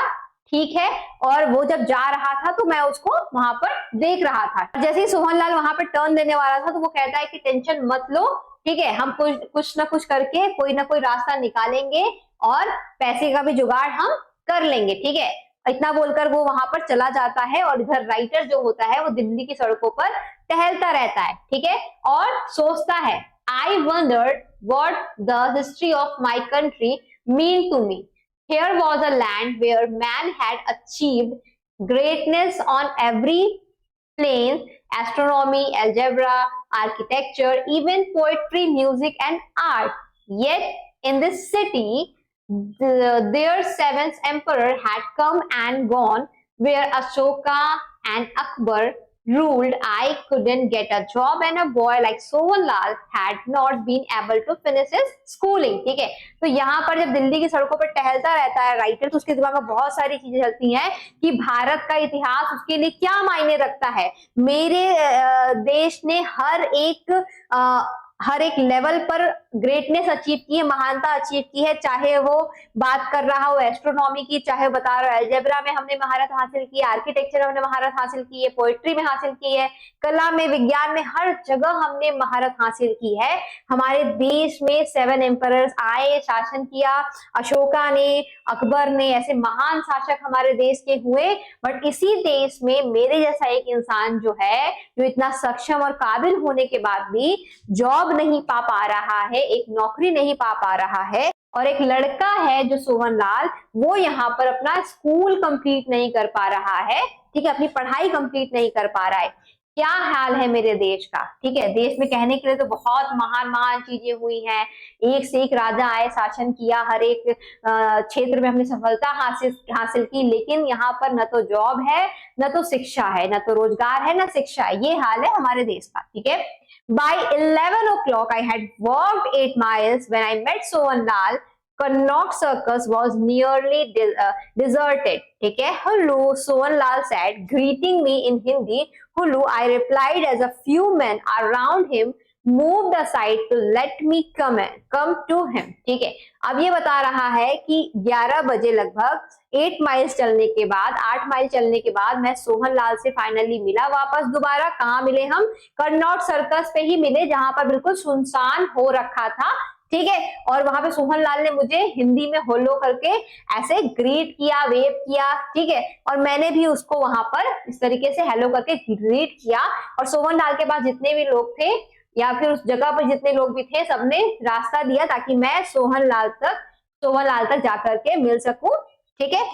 ठीक है, और वो जब जा रहा था तो मैं उसको वहां पर देख रहा था। जैसे ही सोहनलाल वहां पर टर्न देने वाला था तो वो कहता है कि टेंशन मत लो, ठीक है, हम कुछ ना कुछ करके कोई ना कोई रास्ता निकालेंगे और पैसे का भी जुगाड़ हम कर लेंगे, ठीक है। इतना बोलकर वो वहां पर चला जाता है और इधर राइटर जो होता है वो दिल्ली की सड़कों पर टहलता रहता है, ठीक है, और सोचता है I wondered what the history of my country mean to me. Here was a land where man had achieved greatness on every plane, astronomy, algebra, architecture, even poetry, music and art. Yet in this city, their seventh emperor had come and gone, where Ashoka and Akbar ruled. I couldn't get a job and a boy like Sohanlal had not been able to finish his schooling, ठीक है। तो यहाँ पर जब दिल्ली की सड़कों पर टहलता रहता है राइटर तो उसके दिमाग में बहुत सारी चीजें चलती हैं कि भारत का इतिहास उसके लिए क्या मायने रखता है। मेरे देश ने हर एक लेवल पर ग्रेटनेस अचीव की है, महानता अचीव की है, चाहे वो बात कर रहा हो एस्ट्रोनॉमी की, चाहे बता रहा है अलजेब्रा में हमने महारत हासिल की है, आर्किटेक्चर में हमने महारत हासिल की है, पोएट्री में हासिल की है, कला में, विज्ञान में, हर जगह हमने महारत हासिल की है। हमारे देश में 7 एम्परर्स आए, शासन किया, अशोका ने, अकबर ने, ऐसे महान शासक हमारे देश के हुए। बट इसी देश में मेरे जैसा एक इंसान जो है, जो इतना सक्षम और काबिल होने के बाद भी जॉब नहीं पा रहा है, एक नौकरी नहीं पा रहा है, और एक लड़का है जो सोहनलाल, वो यहाँ पर अपना स्कूल कंप्लीट नहीं कर पा रहा है, ठीक है, अपनी पढ़ाई कंप्लीट नहीं कर पा रहा है। क्या हाल है मेरे देश का, ठीक है। देश में कहने के लिए तो बहुत महान महान चीजें हुई हैं, एक से एक राजा आए, शासन किया, हर एक क्षेत्र में हमने सफलता हासिल की, लेकिन यहाँ पर न तो जॉब है, न तो शिक्षा है, न तो रोजगार है, न शिक्षा है। ये हाल है हमारे देश का, ठीक है। By 11 o'clock, I had walked 8 miles when I met Sohanlal. Connaught Circus was nearly deserted. ठीक है, hello, Sohanlal said, greeting me in Hindi. Hello, I replied as a few men around him moved aside to let me come to him. ठीक है, अब ये बता रहा है कि 11 बजे लगभग 8 माइल्स चलने के बाद, 8 माइल चलने के बाद मैं सोहनलाल से फाइनली मिला वापस दोबारा। कहाँ मिले हम? कन्नौट सर्कस पे ही मिले, जहां पर बिल्कुल सुनसान हो रखा था, ठीक है। और वहां पे सोहनलाल ने मुझे हिंदी में होलो करके ऐसे ग्रीट किया, वेव किया, ठीक है, और मैंने भी उसको वहां पर इस तरीके से हेलो करके ग्रीट किया। और सोहनलाल के पास जितने भी लोग थे या फिर उस जगह पर जितने लोग भी थे, सबने रास्ता दिया ताकि मैं सोहनलाल तक जाकर के मिल सकूं, ठीक है।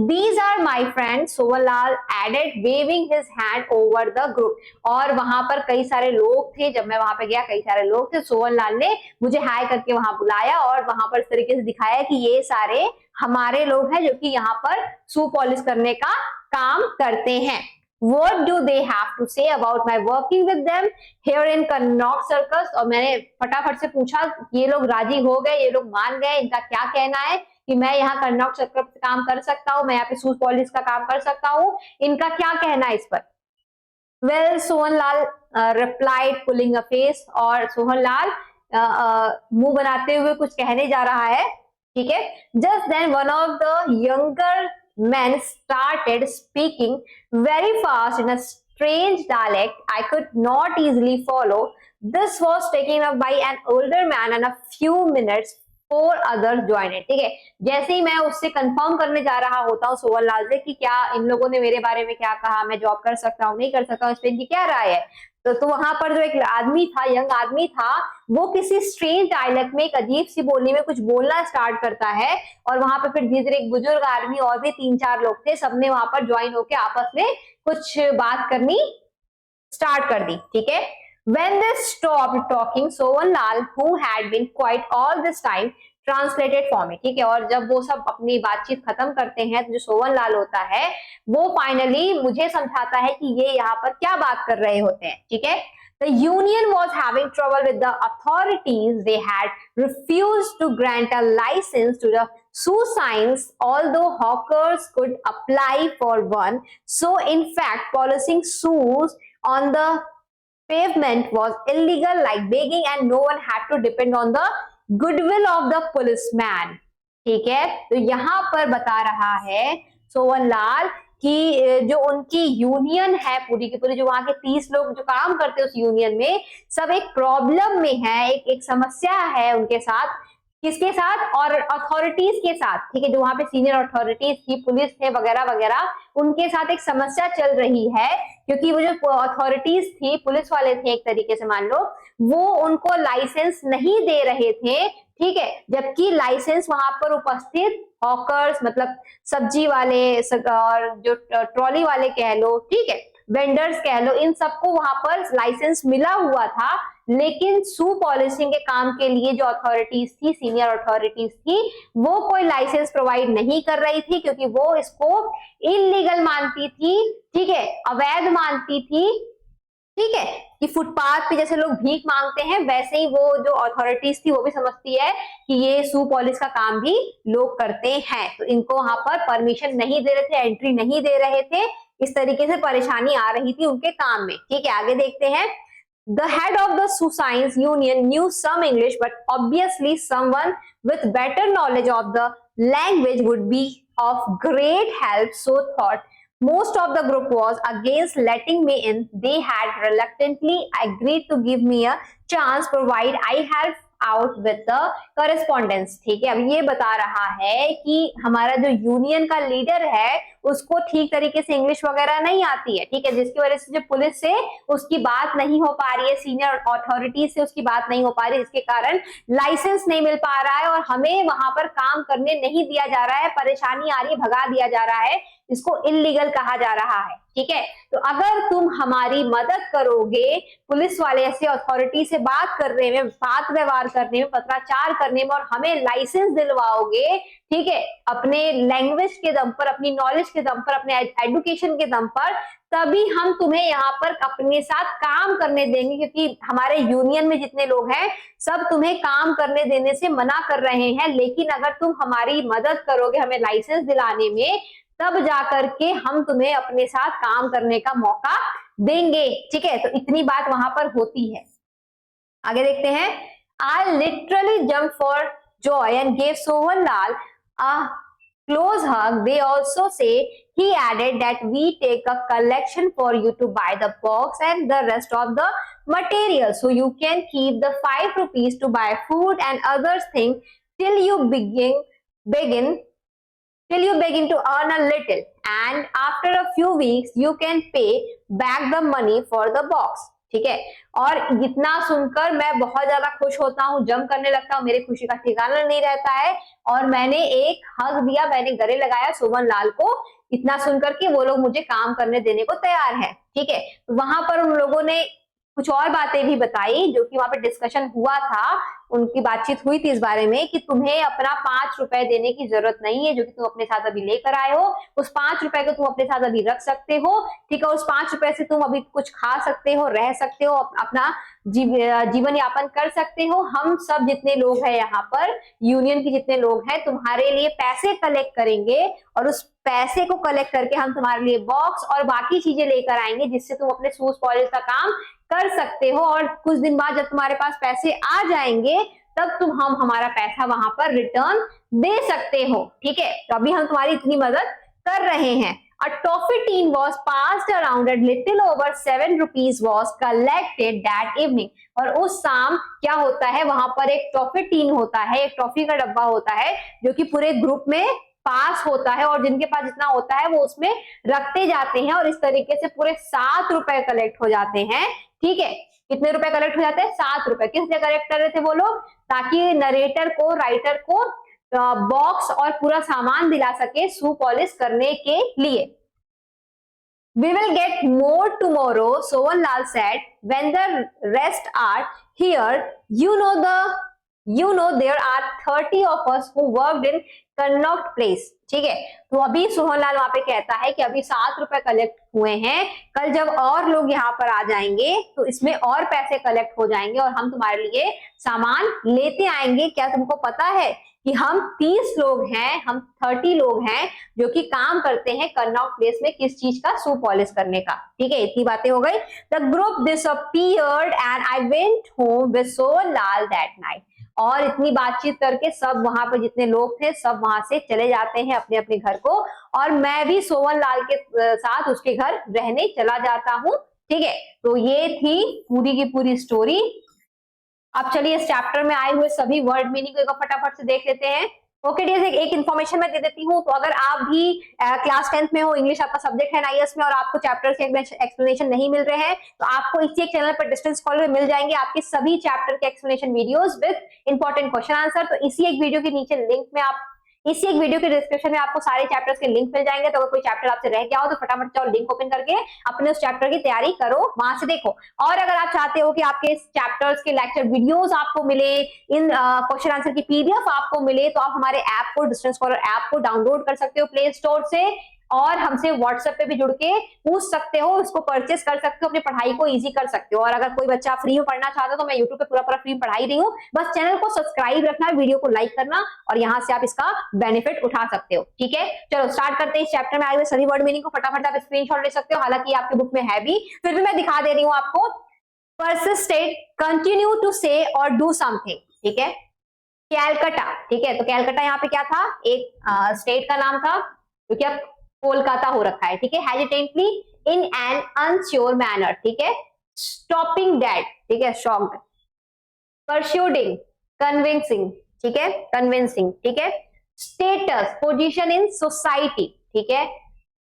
These are my friends, Sohanlal added, waving his hand over the group. और वहां पर कई सारे लोग थे, जब मैं वहां पे गया कई सारे लोग थे, सोहनलाल ने मुझे हाय करके वहां बुलाया और वहां पर इस तरीके से दिखाया कि ये सारे हमारे लोग हैं जो कि यहाँ पर शू पॉलिश करने का काम करते हैं। What do they have to say about my working with them here in Connaught Circus? और मैंने फटाफट से पूछा, ये लोग राजी हो गए, ये लोग मान गए, इनका क्या कहना है कि मैं यहाँ कन्नौट सर्कस काम कर सकता हूँ, मैं यहाँ पे शूज पॉलिश का काम कर सकता हूँ, इनका क्या कहना है इस पर? Well, Sohanlal replied pulling a face, और सोहनलाल मुंह बनाते हुए कुछ कहने जा रहा है, ठीक है। Just then one of the younger men started speaking very fast in a strange dialect I could not easily follow. This was taken up by an older man, and a few minutes 4 others joined it। ठीक है, जैसे ही मैं उससे confirm करने जा रहा होता हूँ सोवन लाल से कि क्या इन लोगों ने मेरे बारे में क्या कहा, मैं जॉब कर सकता हूँ नहीं कर सकता हूँ, इस पे इनकी क्या राय है। तो वहां पर जो एक आदमी था, यंग आदमी था, वो किसी स्ट्रेंज डायलेक्ट में एक अजीब सी बोली में कुछ बोलना स्टार्ट करता है और वहां पर फिर धीरे धीरे एक बुजुर्ग आदमी और भी 3-4 लोग थे, सबने वहां पर ज्वाइन होकर आपस में कुछ बात करनी स्टार्ट कर दी। ठीक है, when they stopped talking, Sovan Lal who had been quiet all this time translated for me। ठीक है, और जब वो सब अपनी बातचीत खत्म करते हैं तो जो सोवन लाल होता है वो फाइनली मुझे समझाता है कि ये यहाँ पर क्या बात कर रहे होते हैं। ठीक है, The union was having trouble with the authorities. They had refused to grant a license to the shoe signs, although hawkers could apply for one. So, in fact, polishing shoes on the pavement was illegal like begging, and no one had to depend on the goodwill of the policeman। ठीक है, तो यहाँ पर बता रहा है सोवन लाल कि जो उनकी यूनियन है पूरी की पूरी, जो वहां के 30 लोग जो काम करते हैं उस यूनियन में, सब एक प्रॉब्लम में है, एक समस्या है उनके साथ। किसके साथ? और अथॉरिटीज के साथ। ठीक है, जो वहां पे सीनियर अथॉरिटीज थी, पुलिस थे वगैरह वगैरह, उनके साथ एक समस्या चल रही है क्योंकि वो जो अथॉरिटीज थी, पुलिस वाले थे एक तरीके से मान लो, वो उनको लाइसेंस नहीं दे रहे थे। ठीक है, जबकि लाइसेंस वहां पर उपस्थित हॉकर्स मतलब सब्जी वाले और जो ट्रॉली वाले कह लो, ठीक है, वेंडर्स कह लो, इन सबको वहां पर लाइसेंस मिला हुआ था, लेकिन शू पॉलिशिंग के काम के लिए जो अथॉरिटीज थी, सीनियर अथॉरिटीज थी, वो कोई लाइसेंस प्रोवाइड नहीं कर रही थी क्योंकि वो इसको इलीगल मानती थी। ठीक है, अवैध मानती थी। ठीक है, कि फुटपाथ पे जैसे लोग भीख मांगते हैं वैसे ही वो जो अथॉरिटीज थी वो भी समझती है कि ये शू पॉलिश का काम भी लोग करते हैं, तो इनको वहां पर परमिशन नहीं दे रहे थे, एंट्री नहीं दे रहे थे, इस तरीके से परेशानी आ रही थी उनके काम में। ठीक है, आगे देखते हैं। The head of the shoe science union knew some English, but obviously someone with better knowledge of the language would be of great help, so thought. Most of the group was against letting me in. They had reluctantly agreed to give me a chance, provide I help out with the correspondence। ठीक है, अब ये बता रहा है कि हमारा जो यूनियन का लीडर है उसको ठीक तरीके से इंग्लिश वगैरह नहीं आती है। ठीक है, जिसकी वजह से जो पुलिस से उसकी बात नहीं हो पा रही है, सीनियर अथॉरिटीज से उसकी बात नहीं हो पा रही है, जिसके कारण लाइसेंस नहीं मिल पा रहा है और हमें वहां पर काम करने नहीं दिया जा रहा है, परेशानी आ रही है, भगा दिया जा रहा है, इसको इलीगल कहा जा रहा है। ठीक है, तो अगर तुम हमारी मदद करोगे पुलिस वाले ऐसे अथॉरिटी से बात करने में, बात व्यवहार करने में, पत्राचार करने में और हमें लाइसेंस दिलवाओगे, ठीक है, अपने लैंग्वेज के दम पर, अपनी नॉलेज के दम पर, अपने एजुकेशन के दम पर, तभी हम तुम्हें यहाँ पर अपने साथ काम करने देंगे, क्योंकि हमारे यूनियन में जितने लोग हैं सब तुम्हें काम करने देने से मना कर रहे हैं, लेकिन अगर तुम हमारी मदद करोगे हमें लाइसेंस दिलाने में, तब जाकर के हम तुम्हें अपने साथ काम करने का मौका देंगे। ठीक है, तो इतनी बात वहां पर होती है। आगे देखते हैं। I literally jumped for joy and gave Sohan Lal a close hug. They also say, he added, that we take a collection for you to buy the box and the rest of the material, so you can keep the 5 rupees to buy food and other things till you begin to earn a little, and after a few weeks you can pay back the money for the box। ठीक है, और इतना सुनकर मैं बहुत ज्यादा खुश होता हूँ, जंप करने लगता हूँ, मेरी खुशी का ठिकाना नहीं रहता है, और मैंने एक हग दिया, मैंने गले लगाया सोवन लाल को, इतना सुनकर कि वो लोग मुझे काम करने देने को तैयार है। ठीक है, वहां पर उन लोगों ने कुछ और बातें भी बताई, जो कि वहां पर डिस्कशन हुआ था, उनकी बातचीत हुई थी इस बारे में कि तुम्हें अपना 5 रुपए देने की जरूरत नहीं है, जो कि तुम अपने साथ अभी लेकर आए हो, उस 5 रुपए को तुम अपने साथ अभी रख सकते हो। ठीक है, उस 5 रुपए से तुम अभी कुछ खा सकते हो, रह सकते हो, अपना जीवन यापन कर सकते हो। हम सब जितने लोग हैं यहाँ पर, यूनियन के जितने लोग हैं, तुम्हारे लिए पैसे कलेक्ट करेंगे और उस पैसे को कलेक्ट करके हम तुम्हारे लिए बॉक्स और बाकी चीजें लेकर आएंगे, जिससे तुम अपने शूज पॉलिश का काम कर सकते हो, और कुछ दिन बाद जब तुम्हारे पास पैसे आ जाएंगे तब हम हमारा पैसा वहां पर रिटर्न दे सकते हो। ठीक है, तो अभी हम तुम्हारी इतनी मदद कर रहे हैं। A toffee tin was passed around and little over 7 rupees was collected that evening. और उस शाम क्या होता है, वहां पर एक टॉफी टीन होता है, एक टॉफी का डब्बा होता है जो कि पूरे ग्रुप में पास होता है और जिनके पास जितना होता है वो उसमें रखते जाते हैं और इस तरीके से पूरे 7 रुपए कलेक्ट हो जाते हैं। ठीक है, कितने रुपए कलेक्ट हो जाते हैं? 7 रुपए। किस लिए कलेक्ट कर रहे थे वो लोग? ताकि नरेटर को, राइटर को बॉक्स और पूरा सामान दिला सके शू पॉलिश करने के लिए। We will get more tomorrow, Sovanlal said. When the rest are here, there are 30 of us who worked in Connaught Place. ठीक है, तो अभी सोहनलाल वहां पे कहता है कि अभी 7 रुपए कलेक्ट हुए हैं, कल जब और लोग यहाँ पर आ जाएंगे तो इसमें और पैसे कलेक्ट हो जाएंगे और हम तुम्हारे लिए सामान लेते आएंगे। क्या तुमको पता है कि हम 30 लोग हैं, हम 30 लोग हैं जो कि काम करते हैं कनॉट प्लेस में, किस चीज का? शू पॉलिश करने का। ठीक है, इतनी बातें हो गई। The group disappeared and I went home with Sohanlal that night. और इतनी बातचीत करके सब वहां पर जितने लोग थे सब वहां से चले जाते हैं अपने अपने घर को, और मैं भी सोहनलाल के साथ उसके घर रहने चला जाता हूँ। ठीक है, तो ये थी पूरी की पूरी स्टोरी। अब चलिए इस चैप्टर में आए हुए सभी वर्ड मीनिंग को फटाफट से देख लेते हैं। ओके डियर्स, एक इन्फॉर्मेशन मैं दे देती हूँ। तो अगर आप भी क्लास 10th में हो, इंग्लिश आपका सब्जेक्ट है IAS में, और आपको चैप्टर के एक्सप्लेनेशन नहीं मिल रहे हैं तो आपको इसी एक चैनल पर डिस्टेंस कॉल में मिल जाएंगे आपके सभी चैप्टर के explanation videos with important question answer. तो इसी एक वीडियो के नीचे लिंक में इसी एक वीडियो के डिस्क्रिप्शन में आपको सारे चैप्टर्स के लिंक मिल जाएंगे। तो अगर कोई चैप्टर आपसे रह गया हो तो फटाफट जाओ, लिंक ओपन करके अपने उस चैप्टर की तैयारी करो, वहां से देखो। और अगर आप चाहते हो कि आपके इस चैप्टर्स के लेक्चर वीडियोस आपको मिले, इन क्वेश्चन आंसर की PDF आपको मिले, तो आप हमारे ऐप को, डिस्टेंस स्कॉलर ऐप को डाउनलोड कर सकते हो प्ले स्टोर से, और हमसे व्हाट्सएप पे भी जुड़ के पूछ सकते हो, उसको परचेस कर सकते हो, अपनी पढ़ाई को इजी कर सकते हो। और अगर कोई बच्चा फ्री में पढ़ना चाहता है तो मैं यूट्यूब पे पूरा फ्री में पढ़ाई रही हूँ, बस चैनल को सब्सक्राइब रखना, वीडियो को लाइक करना, और यहाँ से आप इसका बेनिफिट उठा सकते हो। ठीक है, चलो स्टार्ट करते हैं। इस चैप्टर में आए हुए सभी वर्ड मीनिंग को फटाफट आप स्क्रीनशॉट ले सकते हो, हालांकि आपके बुक में है भी, फिर भी मैं दिखा दे रही हूँ आपको। persisted, continue to say or do something। ठीक है, कैलकटा। ठीक है, तो कैलकटा यहाँ पे क्या था? एक स्टेट का नाम था, क्योंकि अब कोलकाता हो रखा है। ठीक है, hesitantly, in an unsure manner. ठीक है, स्टॉपिंग डेड। ठीक है, शॉक्ड। परस्यूडिंग, कन्विंसिंग। ठीक है, कन्विंसिंग। ठीक है, स्टेटस, पोजीशन इन सोसाइटी। ठीक है,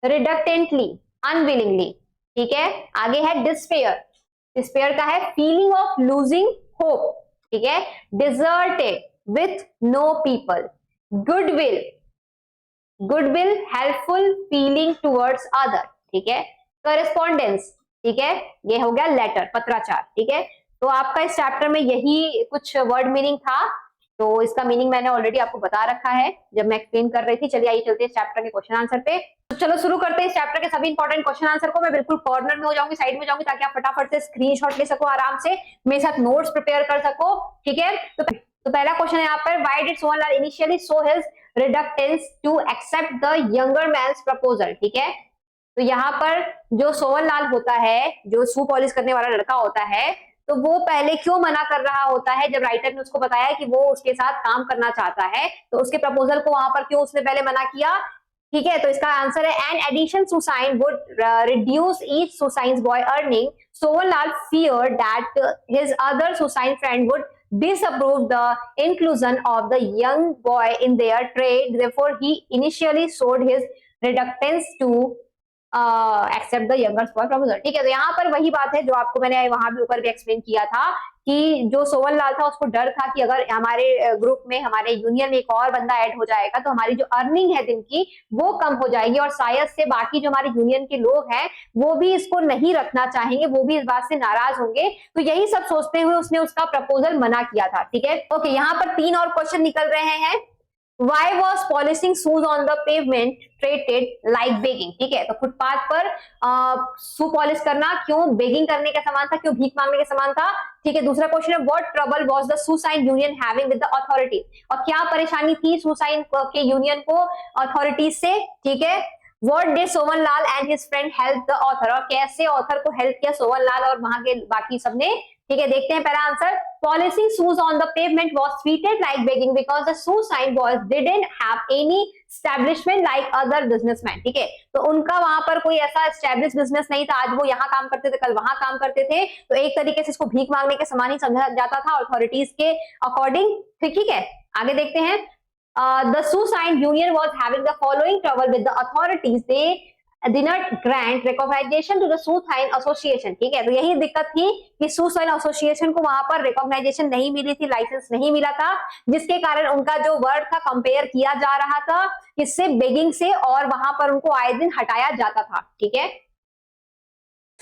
रिडक्टेंटली, अनविलिंगली। ठीक है, आगे है डिस्पेयर। डिस्पेयर का है फीलिंग ऑफ लूजिंग होप। ठीक है, deserted, with know people. Goodwill, goodwill, helpful feeling towards other. ठीक है, करस्पॉन्डेंस। ठीक है, ये हो गया लेटर, पत्राचार। ठीक है, तो आपका इस चैप्टर में यही कुछ वर्ड मीनिंग था, तो इसका मीनिंग मैंने ऑलरेडी आपको बता रखा है जब मैं एक्सप्लेन कर रही थी। चलिए आइए चलते हैं इस चैप्टर के क्वेश्चन आंसर पे। तो चलो शुरू करते हैं इस चैप्टर के सभी इंपॉर्टेंट क्वेश्चन आंसर को। मैं बिल्कुल कॉर्नर में हो जाऊंगी, साइड में जाऊंगी, ताकि आप फटाफट से स्क्रीनशॉट ले सको, आराम से मेरे साथ नोट्स प्रिपेयर कर सको। ठीक है, तो पहला क्वेश्चन है यहाँ पर, why did Sohanlal initially show his reluctance to accept the younger man's proposal. ठीक है, तो यहाँ पर जो सोहनलाल होता है, जो शू पॉलिश करने वाला लड़का होता है, तो वो पहले क्यों मना कर रहा होता है? जब राइटर ने उसको बताया कि वो उसके साथ काम करना चाहता है, तो उसके प्रपोजल को वहां पर क्यों उसने पहले मना किया? ठीक है, तो इसका आंसर है, an addition shoeshine would reduce each shoeshine's boy earning. Sohanlal feared that his other Susain friend would disapprove the inclusion of the young boy in their trade. Therefore, he initially showed his reluctance to accept the younger boy proposal। ठीक है, तो यहाँ पर वही बात है जो आपको मैंने वहां भी ऊपर भी एक्सप्लेन किया था कि जो सोहनलाल था उसको डर था कि अगर हमारे ग्रुप में, हमारे यूनियन में एक और बंदा ऐड हो जाएगा तो हमारी जो अर्निंग है दिन की वो कम हो जाएगी, और शायद से बाकी जो हमारे यूनियन के लोग हैं वो भी इसको नहीं रखना चाहेंगे, वो भी इस बात से नाराज होंगे। तो यही सब सोचते हुए उसने उसका प्रपोजल मना किया था। ठीक है, ओके, यहाँ पर 3 और क्वेश्चन निकल रहे हैं। Why was polishing shoes on the pavement treated like begging? ठीक है, तो फुटपाथ पर शू पॉलिश करना क्यों बेगिंग करने के समान था, क्यों भीख मांगने के समान था? ठीक है, दूसरा क्वेश्चन है, what trouble was the Susain union having with the authorities? और क्या परेशानी थी सुसाइन के यूनियन को अथॉरिटीज से? ठीक है, what did Sohanlal and his friend help the author? और कैसे ऑथर को हेल्प किया सोहनलाल और वहां के बाकी सबने? ठीक है, देखते हैं पहला answer. Polishing shoes on the pavement was treated like begging because the shoe shine was didn't have any establishment like other businessman. ठीक है, तो उनका वहां पर कोई ऐसा एस्टैब्लिश बिजनेस नहीं था, आज वो यहाँ काम करते थे कल वहां काम करते थे, तो एक तरीके से इसको भीख मांगने के समान ही समझा जाता था अथॉरिटीज के अकॉर्डिंग। ठीक है, आगे देखते हैं। The shoe sign union was having the following trouble with the authorities. They did not grant recognition to the shoe sign association. ठीक है, तो यही दिक्कत थी कि shoe sign association को वहां पर recognition नहीं मिली थी, लाइसेंस नहीं मिला था, जिसके कारण उनका जो वर्ड था कंपेयर किया जा रहा था किससे, बेगिंग से, और वहां पर उनको आए दिन हटाया जाता था। ठीक है,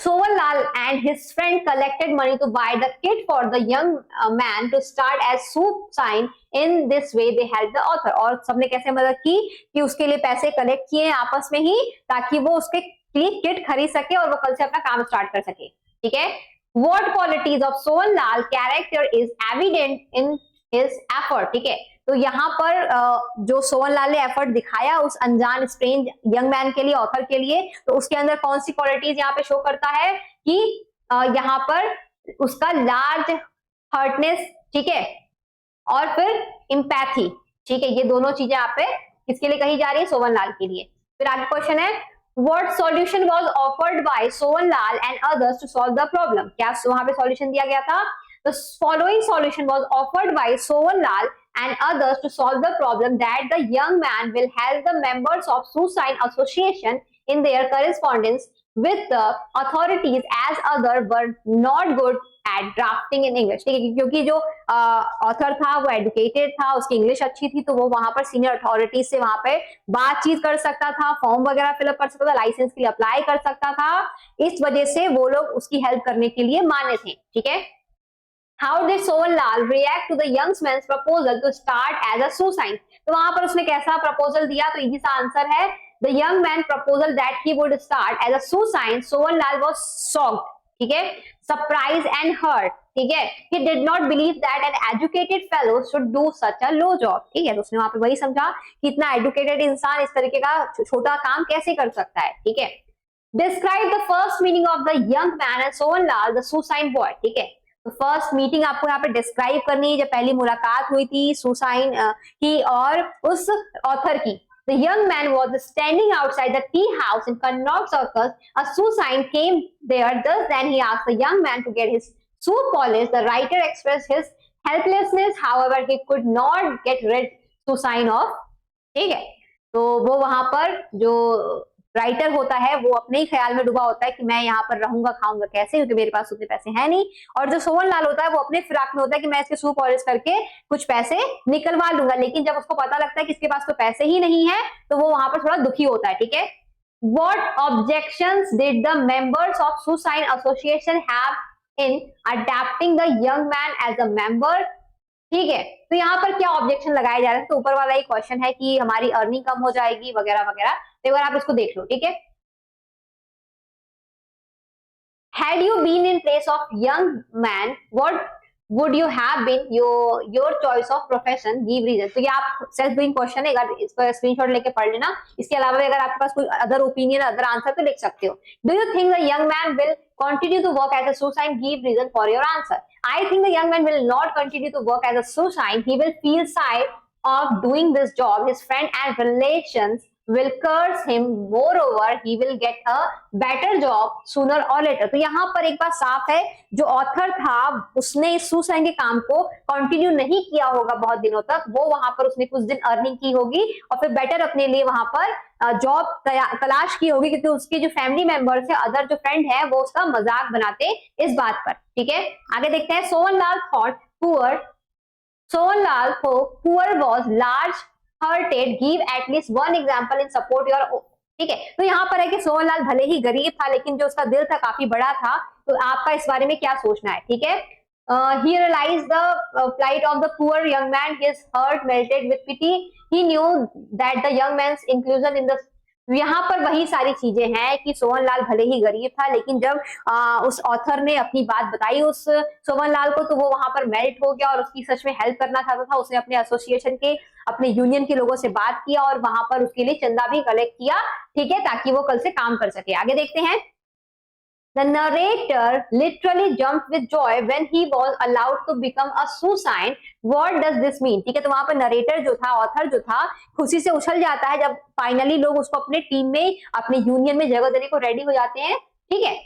Sovanlal and his friend collected money to buy the kit for the young man to start as shoe sign. In this way they helped the author. और सबने कैसे मदद की कि उसके लिए पैसे कलेक्ट किए आपस में ही, ताकि वो उसके लिए किट खरीद सके और वो कल से अपना काम स्टार्ट कर सके। ठीक है, What qualities of Sovanlal character is evident in his effort. ठीक है, तो यहाँ पर जो सोवनलाल ने एफर्ट दिखाया उस अनजान स्ट्रेंज यंग मैन के लिए, ऑथर के लिए, तो उसके अंदर कौन सी क्वालिटीज यहाँ पे शो करता है कि यहाँ पर उसका लार्ज हार्टनेस, ठीक है, और फिर इम्पैथी। ठीक है, ये दोनों चीजें यहाँ पे किसके लिए कही जा रही है, सोवनलाल के लिए। फिर आगे क्वेश्चन है, What solution was offered by Sovanlal and others to solve the problem? क्या वहां पे सॉल्यूशन दिया गया था? The following solution was offered by Sovanlal and others to solve the problem that the young man will help the members of shoe sign association in their correspondence with the authorities as others were not good at drafting in English. ठीक है, क्योंकि जो author था वो educated था, उसकी English अच्छी थी, तो वो वहां पर सीनियर अथॉरिटीज से वहां पे बातचीत कर सकता था, फॉर्म वगैरह फिलअप कर सकता था, लाइसेंस के लिए अप्लाई कर सकता था, इस वजह से वो लोग उसकी हेल्प करने के लिए माने थे। ठीक है, How did Sovanlal react to the young man's proposal to start as a shoe sign? तो वहां पर उसने कैसा प्रपोजल दिया, तो इजी सा आंसर है, the young man proposal that he would start as a shoe sign. Sovanlal was shocked, ठीक है, surprised and hurt, ठीक है, he did not believe that an educated fellow should do such a low job. ठीक है, तो उसने वहां पे वही समझा कि इतना एडुकेटेड इंसान इस तरीके का छोटा काम कैसे कर सकता है। ठीक है, Describe the first meeting of the young man and Sovanlal, the shoe sign boy. ठीक है, तो फर्स्ट मीटिंग आपको यहाँ पे डिस्क्राइब करनी है, जब पहली मुलाकात हुई थी सुसाइन की और उस ऑथर की। The young man was standing outside the tea house in Connaught Circus. A Susain came there. Just then he asked the young man to get his shoe polished. The writer expressed his helplessness. However, he could not get rid Susain of. ठीक है, तो वो वहां पर जो writer होता है वो अपने ही ख्याल में डूबा होता है कि मैं यहाँ पर रहूंगा खाऊंगा कैसे, क्योंकि मेरे पास उतने पैसे हैं नहीं, और जो सोवनलाल होता है वो अपने फिराक में होता है कि मैं इसके शू पॉलिश करके कुछ पैसे निकलवा लूंगा, लेकिन जब उसको पता लगता है कि इसके पास तो पैसे ही नहीं है तो वो वहां पर थोड़ा दुखी होता है। ठीक है, What objections did the members of Shoe Sign Association have in adapting the young man as a member? ठीक है, तो यहाँ पर क्या ऑब्जेक्शन लगाए जा रहे हैं, तो ऊपर वाला ही क्वेश्चन है कि हमारी अर्निंग कम हो जाएगी वगैरह वगैरह, तो एक बार आप इसको देख लो। ठीक है, Had you been in place of young man, what would you have been your choice of profession? Give reason. तो ये आप सेल्फ डूइंग क्वेश्चन है, अगर इसको स्क्रीनशॉट लेके पढ़ लेना। इसके अलावा भी अगर आपके पास कोई अदर ओपिनियन, अदर आंसर तो लिख सकते हो। Do you think the young man will continue to work as a shoe sign? Give reason for your answer. I think the young man will not continue to work as a shoe sign. He will feel shy of doing this job. His friend and relations will curse him. Moreover, he will get a better job sooner or later. तो यहाँ पर एक बात साफ है, जो author था उसने इस शू साइन के काम को कंटिन्यू नहीं किया होगा बहुत दिनों तक, वो वहां पर उसने कुछ दिन अर्निंग की होगी और फिर बेटर अपने लिए वहां पर जॉब तलाश की होगी, क्योंकि उसके जो फैमिली मेंबर्स है, अदर जो फ्रेंड है, वो उसका मजाक बनाते इस बात पर। ठीक है, आगे देखते हैं। Sovanlal thought poor was large hurted. Give at least one example in support your. ठीक है, तो यहाँ पर है कि सोवनलाल भले ही गरीब था लेकिन जो उसका दिल था काफी बड़ा था, तो आपका इस बारे में क्या सोचना है। ठीक है, he realized the plight of the poor young man. His heart melted with pity. He knew that the young man's inclusion in the. यहाँ पर वही सारी चीजें हैं कि सोवनलाल भले ही गरीब था लेकिन जब उस ऑथर ने अपनी बात बताई उस सोवनलाल को, तो वो वहां पर मेल्ट हो गया और उसकी सच में हेल्प करना चाहता था। उसने अपने एसोसिएशन के, अपने यूनियन के लोगों से बात किया और वहां पर उसके लिए चंदा भी कलेक्ट किया, ठीक है, ताकि वो कल से काम कर सके। आगे देखते हैं। The narrator literally jumped with joy when he was allowed to become a Susan. What does this mean? ठीक है, तो वहां पर नरेटर जो था, ऑथर जो था, खुशी से उछल जाता है जब फाइनली लोग उसको अपने टीम में, अपने यूनियन में जगह देने को रेडी हो जाते हैं. ठीक है.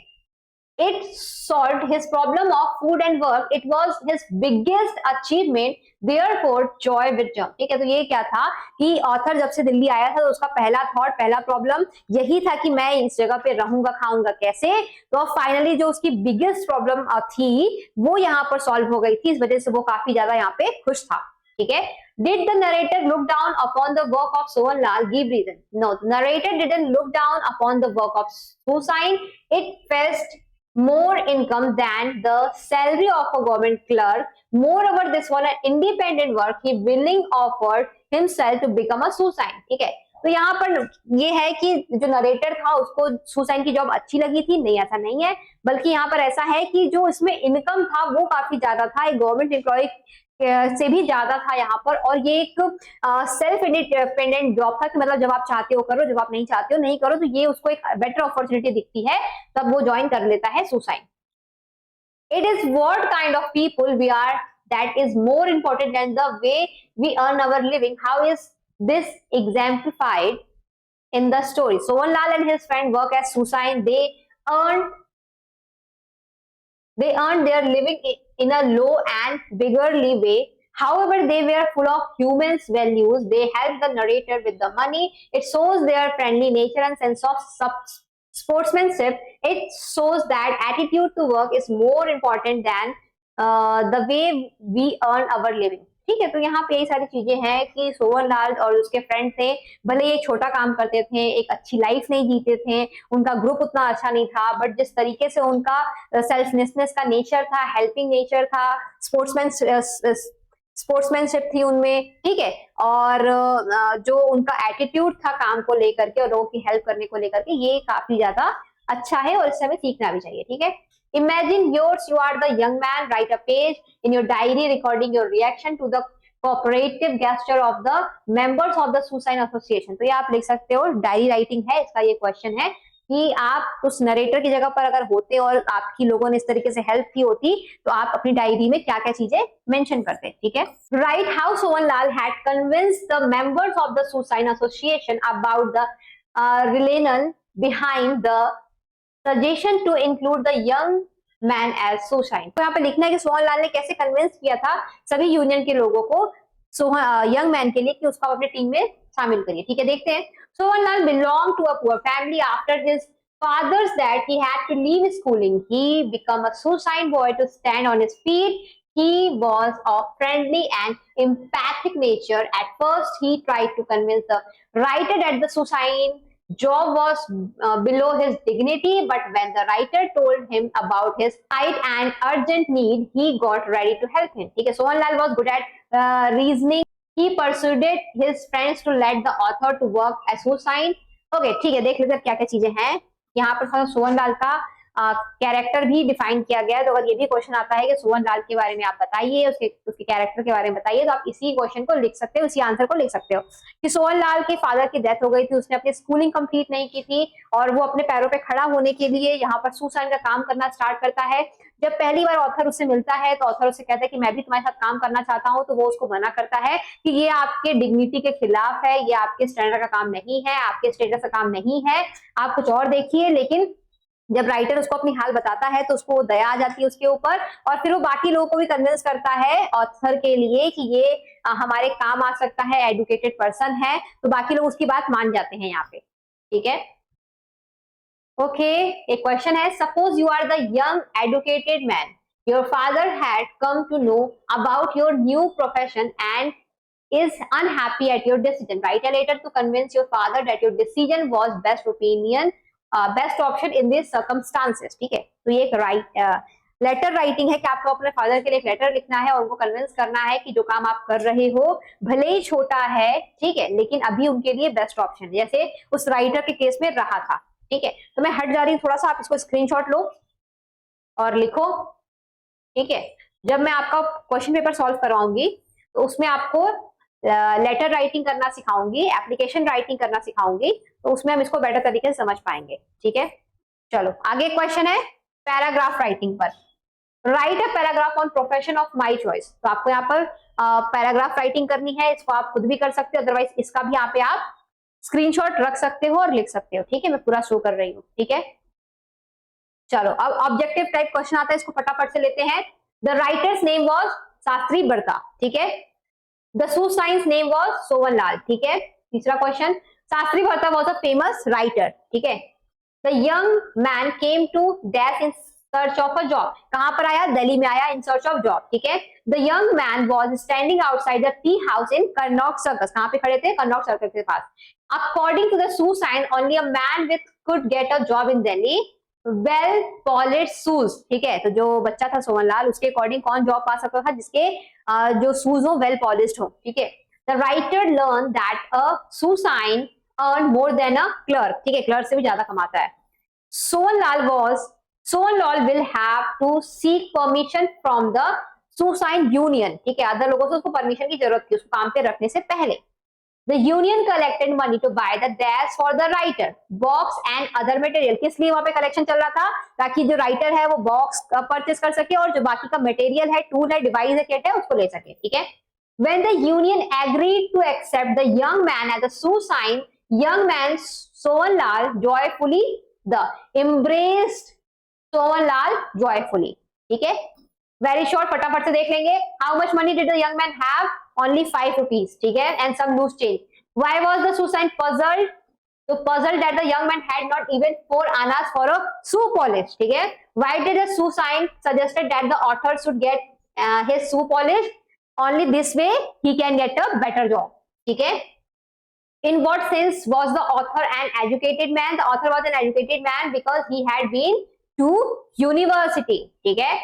It solved his problem of food and work. It was his biggest achievement. Therefore, joy with jump. ठीक है, तो ये क्या था कि ऑथर जब से दिल्ली आया था तो उसका पहला थॉट, पहला प्रॉब्लम यही था कि मैं इस जगह पे रहूंगा, खाऊंगा कैसे. तो फाइनली जो उसकी बिगेस्ट प्रॉब्लम थी वो यहाँ पर सॉल्व हो गई थी. इस वजह से वो काफी ज्यादा यहाँ पे खुश था. ठीक है. Did the narrator look down upon the work of Sohanlal? Give reason. No, the narrator didn't look down upon the work of Susan. It fetched more income than the salary of a government clerk. Moreover, this was an independent work. He willing offered himself to become a Susan. ठीक है, तो यहाँ पर ये है कि जो narrator था उसको सुसाइन की जॉब अच्छी लगी थी. नहीं, ऐसा नहीं है, बल्कि यहाँ पर ऐसा है कि जो इसमें इनकम था वो काफी ज्यादा था, एक गवर्नमेंट एम्प्लॉय से भी ज्यादा था यहाँ पर. और ये एक सेल्फ इंडिपेंडेंट जॉब था कि मतलब जब आप चाहते हो करो, जब आप नहीं चाहते हो नहीं करो. तो ये उसको एक बेटर अपॉर्चुनिटी दिखती है, तब वो ज्वाइन कर लेता है shoeshine. It is what kind of people we are that is more important than the way we earn our living. How is this exemplified in the story? Sohanlal and his friend work as Susain. They earned their living in a low and beggarly way. However, they were full of human values. They helped the narrator with the money. It shows their friendly nature and sense of sportsmanship. It shows that attitude to work is more important than the way we earn our living. ठीक है, तो यहाँ पे यही सारी चीजें हैं कि सोहनलाल और उसके फ्रेंड थे, भले ये छोटा काम करते थे, एक अच्छी लाइफ नहीं जीते थे, उनका ग्रुप उतना अच्छा नहीं था, बट जिस तरीके से उनका सेल्फलेसनेस का नेचर था, हेल्पिंग नेचर था, स्पोर्ट्समैनशिप थी उनमें. ठीक है, और जो उनका एटीट्यूड था काम को लेकर के और लोगों की हेल्प करने को लेकर के, ये काफी ज्यादा अच्छा है और इससे हमें सीखना भी चाहिए. ठीक है. Imagine you are the young man. Write a page in your diary recording your reaction to the cooperative gesture of the members of the Suicide Association. तो ये आप लिख सकते हो, डायरी राइटिंग है इसका. ये क्वेश्चन है कि आप उस नरेटर की जगह पर अगर होते और आपकी लोगों ने इस तरीके से हेल्प की होती तो आप अपनी डायरी में क्या क्या चीजें मेंशन करते. ठीक है. Right how Sohanlal had convinced the members of the shoeshine association about the relation behind the suggestion to include the young man as shoeshine. तो यहाँ पे लिखना है कि सोहनलाल ने कैसे कन्विंस किया था सभी यूनियन के लोगों को यंग मैन के लिए कि उसको अपने टीम में शामिल करिए. ठीक है, देखते हैं. Sohanlal belong to a poor family. After his father's death he had to leave schooling. He became a Suicide boy to stand on his feet. He was of friendly and empathic nature. At first he tried to convince the writer that the Suicide job was below his dignity, but when the writer told him about his height and urgent need, he got ready to help him. ठीक है, Sohanlal was good at reasoning. He persuaded his friends to let the author to work as Suicide. Okay, ठीक है, देख लेते हैं क्या क्या चीजें हैं यहाँ पर. सोहनलाल का कैरेक्टर भी डिफाइन किया गया है. तो अगर ये भी क्वेश्चन आता है कि सोहनलाल के बारे में आप बताइए, उसके कैरेक्टर के बारे में बताइए, तो आप इसी क्वेश्चन को लिख सकते हो, इसी आंसर को लिख सकते हो कि सोहनलाल के फादर की डेथ हो गई थी, उसने अपनी स्कूलिंग कंप्लीट नहीं की थी और वो अपने पैरों पे खड़ा होने के लिए यहाँ पर सुसाइन का काम करना स्टार्ट करता है. जब पहली बार ऑथर उससे मिलता है तो ऑथर उससे कहता है कि मैं भी तुम्हारे साथ काम करना चाहता हूँ. तो वो उसको मना करता है कि ये आपके डिग्निटी के खिलाफ है, ये आपके स्टैंडर्ड का काम नहीं है, आपके स्टेटस का काम नहीं है, आप कुछ और देखिए. लेकिन जब राइटर उसको अपनी हाल बताता है तो उसको दया आ जाती है उसके ऊपर और फिर वो बाकी लोगों को भी कन्विंस करता है ऑथर के लिए कि ये हमारे काम आ सकता है, एडुकेटेड पर्सन है. तो बाकी लोग उसकी बात मान जाते हैं यहाँ पे. ठीक है. ओके, एक क्वेश्चन है. Suppose you are the young educated man. Your father had come to know about your new profession and is unhappy at your decision. Write a letter to convince your father that your decision was best option in these circumstances. ठीक है, तो ये एक letter writing है कि आपको अपने father के लिए एक लेटर लिखना है और उनको कन्विंस करना है कि जो काम आप कर रहे हो भले ही छोटा है, ठीक है, लेकिन अभी उनके लिए बेस्ट ऑप्शन, जैसे उस राइटर के केस में रहा था. ठीक है, तो मैं हट जा रही हूँ थोड़ा सा, आप इसको स्क्रीनशॉट लो और लिखो. ठीक है, जब मैं आपका क्वेश्चन पेपर सॉल्व करवाऊंगी तो उसमें आपको लेटर राइटिंग करना सिखाऊंगी, एप्लीकेशन राइटिंग करना सिखाऊंगी, तो उसमें हम इसको बेटर तरीके से समझ पाएंगे. ठीक है, चलो आगे क्वेश्चन है. पैराग्राफ राइटिंग पर। Right a paragraph on profession of my choice. तो आपको यहाँ पर पैराग्राफ राइटिंग करनी है, इसको आप खुद भी कर सकते हो, अदरवाइज इसका भी यहाँ पे आप स्क्रीनशॉट रख सकते हो और लिख सकते हो। ठीक है, मैं पूरा शो कर रही हूँ। ठीक है, चलो अब ऑब्जेक्टिव टाइप क्वेश्चन आता है, इसको फटाफट से लेते हैं। The writer's name was Shastri Barta. ठीक है, the shoeshine's name was Sovanlal. ठीक है, तीसरा question, Shastri Barta was a famous writer. ठीक है, the young man came to dash in search of a job. कहां पर आया? दिल्ली में आया, इन सर्च ऑफ जॉब। ठीक है, the young man was standing outside the tea house in Connaught Circus. कहां पे खड़े थे? कर्नॉट सर्कस के पास। According to the shoeshine only a man with could get a job in Delhi, well polish shoes. ठीक है, तो जो बच्चा था सोहनलाल, उसके अकॉर्डिंग कौन जॉब पा सकता था? जिसके जो शूज हो वेल पॉलिश्ड हो। ठीक है, the writer learn that a shoeshine earn more than a clerk. ठीक है, क्लर्क से भी ज्यादा कमाता है। Sohanlal will have to seek permission from the shoeshine union. ठीक है, अदर लोगों से उसको परमिशन की जरूरत थी उसको काम पे रखने से पहले। The union collected money to buy the desk for the writer, box and other material। किस लिए वहां पे कलेक्शन चल रहा था? ताकि जो राइटर है वो बॉक्स परचेस कर सके और जो बाकी का मटेरियल है, टूल है, डिवाइस है, किट है, उसको ले सके। ठीक है, when the union agreed to accept the young man as a Susain, young man Sohanlal joyfully the embraced Sohanlal joyfully। ठीक है, वेरी शॉर्ट, फटाफट से देख लेंगे। How much money did the young man have? Only 5 rupees. ठीक है, and some loose change. Why was the shoeshine puzzled? तो puzzled that the young man had not even 4 annas for a shoe polish. ठीक है, why did the shoeshine suggested that the author should get his shoe polish? Only this way he can get a better job. ठीक है, in what sense was the author an educated man? The author was an educated man because he had been to university। ठीक है,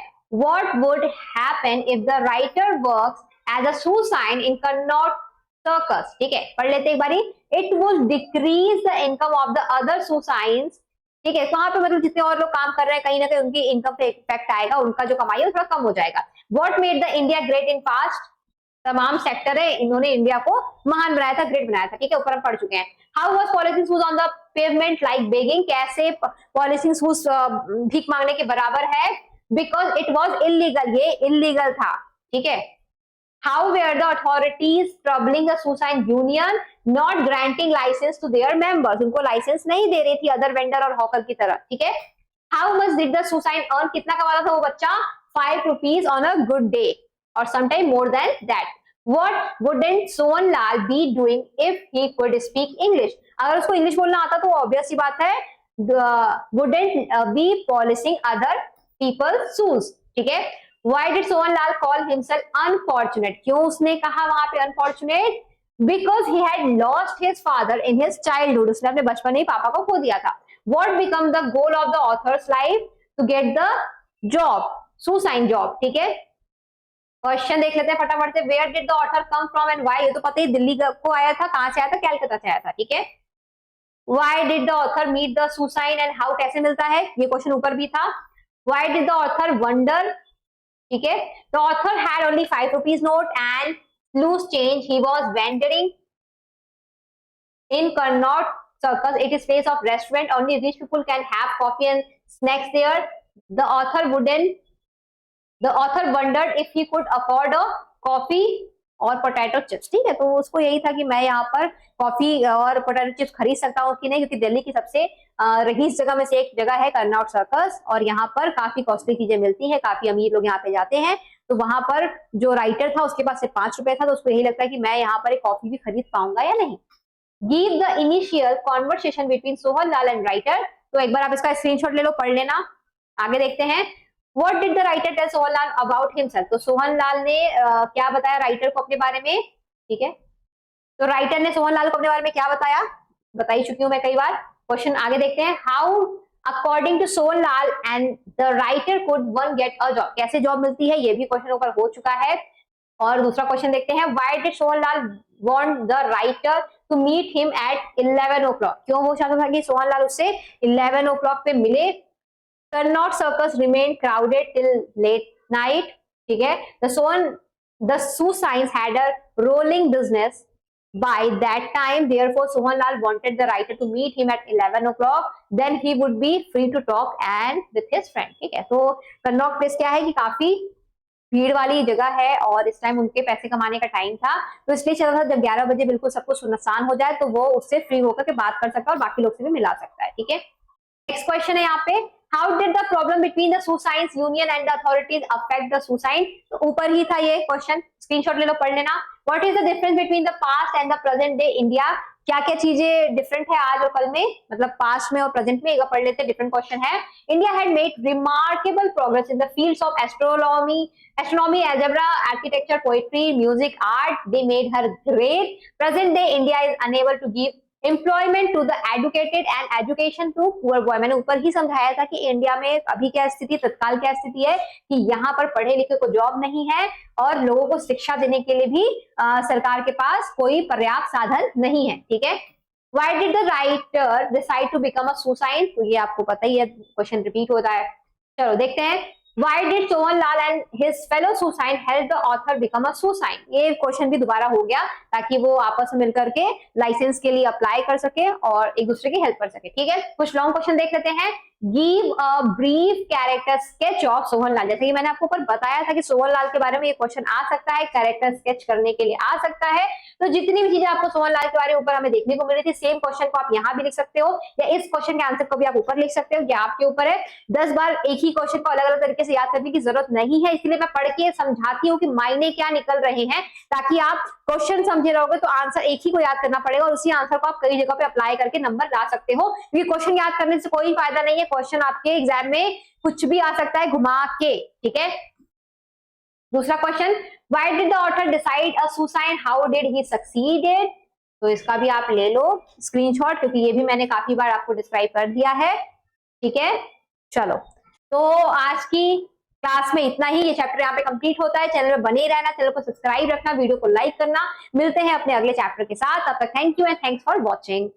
what would happen if the writer works as a Susain in Connaught circus? ठीक है, पढ़ लेते एक बारी। it would decrease the income of the other Susains। ठीक है, वहां पे मतलब जितने और लोग काम कर रहे हैं कहीं ना कहीं उनकी इनकम पे इफेक्ट आएगा, उनका जो कमाई है थोड़ा कम हो जाएगा। what made the India great in past? तमाम सेक्टर है, इन्होंने इंडिया को महान बनाया था, ग्रेट बनाया था। ठीक है, ऊपर हम पढ़ चुके हैं। How was polishing shoes on the pavement like begging? कैसे पॉलिशिंग शूज भीख मांगने के बराबर है? बिकॉज इट वाज इलीगल, ये इलीगल था। ठीक है, how were the authorities troubling the shoeshine union, not granting license to their members? उनको लाइसेंस नहीं दे रही थी अदर वेंडर और हॉकर की तरह। ठीक है, how much did the shoeshine earn? कितना कमाता था वो बच्चा? 5 rupees on a good day or sometime more than that। What wouldn't Sohanlal be doing if he could speak English? अगर उसको इंग्लिश बोलना आता तो ऑब्वियस सी बात है, wouldn't be polishing other people's shoes। ठीक है, why did Sohanlal call himself unfortunate? क्यों उसने कहा वहां पे unfortunate? Because he had lost his father in his childhood। उसने अपने बचपन में ही पापा को खो दिया था। What become the goal of the author's life? To get the job, Susain job। ठीक है, क्वेश्चन देख लेते हैं फटाफट से। Where did the author come from and why? ये तो पता ही, दिल्ली को आया था, कहां से आया था? कैलकाता से आया था। ठीक है, why did the author meet the shoeshine and how? कैसे मिलता है? ये क्वेश्चन ऊपर भी था। Why did the author wonder? ठीक है, the author had only 5 rupees note and loose change, he was wandering in Connaught Circus, it is place of restaurant, only rich people can have coffee and snacks there. The author wondered if he could afford a coffee और potato chips. ठीक है, तो उसको यही था कि मैं यहाँ पर कॉफी और पोटैटो चिप्स खरीद सकता हूँ कि नहीं, क्योंकि दिल्ली की सबसे रईस जगह में से एक जगह है कर्नॉट सर्कस, और यहाँ पर काफी कॉस्टली चीजें मिलती हैं, काफी अमीर लोग यहाँ पे जाते हैं। तो वहां पर जो राइटर था उसके पास सिर्फ 5 रुपए था, तो उसको यही लगता है कि मैं यहाँ पर एक कॉफी भी खरीद पाऊंगा या नहीं। Give the initial conversation between Sohanlal and writer. तो एक बार आप इसका स्क्रीनशॉट ले लो, पढ़ लेना। आगे देखते हैं। What did the writer tell Sohanlal about himself? तो सोहनलाल ने क्या बताया राइटर को अपने बारे में? ठीक है, तो राइटर ने सोहनलाल को अपने बारे में क्या बताया? बता ही चुकी हूं मैं कई बार। क्वेश्चन आगे देखते हैं। How according to Sohanlal and the writer could one get a job? कैसे जॉब मिलती है? ये भी क्वेश्चन ऊपर हो चुका है। और दूसरा क्वेश्चन देखते हैं। Why did Sohanlal want the writer to meet him at 11 o'clock? क्यों वो चाहता था कि सोहनलाल उससे 11 o'clock पे मिले? Connaught circus remained crowded till late night। ठीक है, the Susains had a rolling business By that time, therefore, Sohanlal wanted the writer to meet him at 11 o'clock. Then he would be free to talk and with his friend. ठीक है, तो Connaught place क्या है कि काफी भीड़ वाली जगह है और इस टाइम उनके पैसे कमाने का टाइम था, तो इसलिए चला था जब 11 बजे बिल्कुल सब कुछ सुनसान हो जाए तो वो उससे फ्री होकर के बात कर सकता है और बाकी लोग से भी मिला सकता है। ठीक है, नेक्स्ट क्वेश्चन है यहाँ पे, how did the problem between the shoeshine's union and the authorities affect the shoeshine. तो ऊपर ही था ये क्वेश्चन, स्क्रीनशॉट ले लो, पढ़ लेना। What is the difference between the past and the present day India. क्या क्या चीजें डिफरेंट है आज और कल में, मतलब पास्ट में और प्रेजेंट में, एक पढ़ लेते हैं, डिफरेंट क्वेश्चन है। India had made remarkable progress in the fields of astronomy, algebra, architecture, poetry, music, art. They made her great. Present day India is unable to give employment to the educated and education to poor boy. मैंने ऊपर ही समझाया था कि India में अभी क्या स्थिति, तत्काल क्या स्थिति है कि यहाँ पर पढ़े लिखे को जॉब नहीं है और लोगों को शिक्षा देने के लिए भी सरकार के पास कोई पर्याप्त साधन नहीं है। ठीक है, Why did the writer decide to become a suicide? तो ये आपको पता ही है, क्वेश्चन रिपीट होता है। चलो देखते हैं, Why did Sohanlal and his fellow suicide help the author become a suicide? ये क्वेश्चन भी दोबारा हो गया ताकि वो आपस में मिलकर के लाइसेंस के लिए अप्लाई कर सके और एक दूसरे की हेल्प कर सके। ठीक है, कुछ लॉन्ग क्वेश्चन देख लेते हैं। Give a brief character sketch of Sohanlal. जैसे कि मैंने आपको ऊपर बताया था कि सोहनलाल के बारे में ये क्वेश्चन आ सकता है, कैरेक्टर स्केच करने के लिए आ सकता है। तो जितनी भी चीजें आपको सोहनलाल के बारे में ऊपर हमें देखने को मिल रही थी, सेम क्वेश्चन को आप यहाँ भी लिख सकते हो या इस क्वेश्चन के आंसर को भी आप ऊपर लिख सकते हो, ये आपके ऊपर है। 10 बार एक ही क्वेश्चन को अलग अलग तरीके से याद करने की जरूरत नहीं है, इसलिए मैं पढ़ के समझाती हूँ कि मायने क्या निकल रहे हैं, ताकि आप क्वेश्चन समझे रहोगे तो आंसर एक ही को याद करना पड़ेगा और उसी आंसर को आप कई जगह पे अप्लाई करके नंबर ला सकते हो। क्योंकि क्वेश्चन याद करने से कोई फायदा नहीं है, क्वेश्चन आपके एग्जाम में कुछ भी आ सकता है घुमा के। ठीक है, दूसरा question, why did the author decide a suicide, how did he succeeded. तो इसका भी आप ले लो स्क्रीनशॉट, क्योंकि ये भी मैंने काफी बार आपको डिस्क्राइब कर दिया है। ठीक है, चलो तो आज की क्लास में इतना ही। ये चैप्टर यहाँ पे कंप्लीट होता है। चैनल में बने रहना, चैनल को सब्सक्राइब रखना, वीडियो को लाइक करना। मिलते हैं अपने अगले चैप्टर के साथ, तब तक thank you and thanks for watching.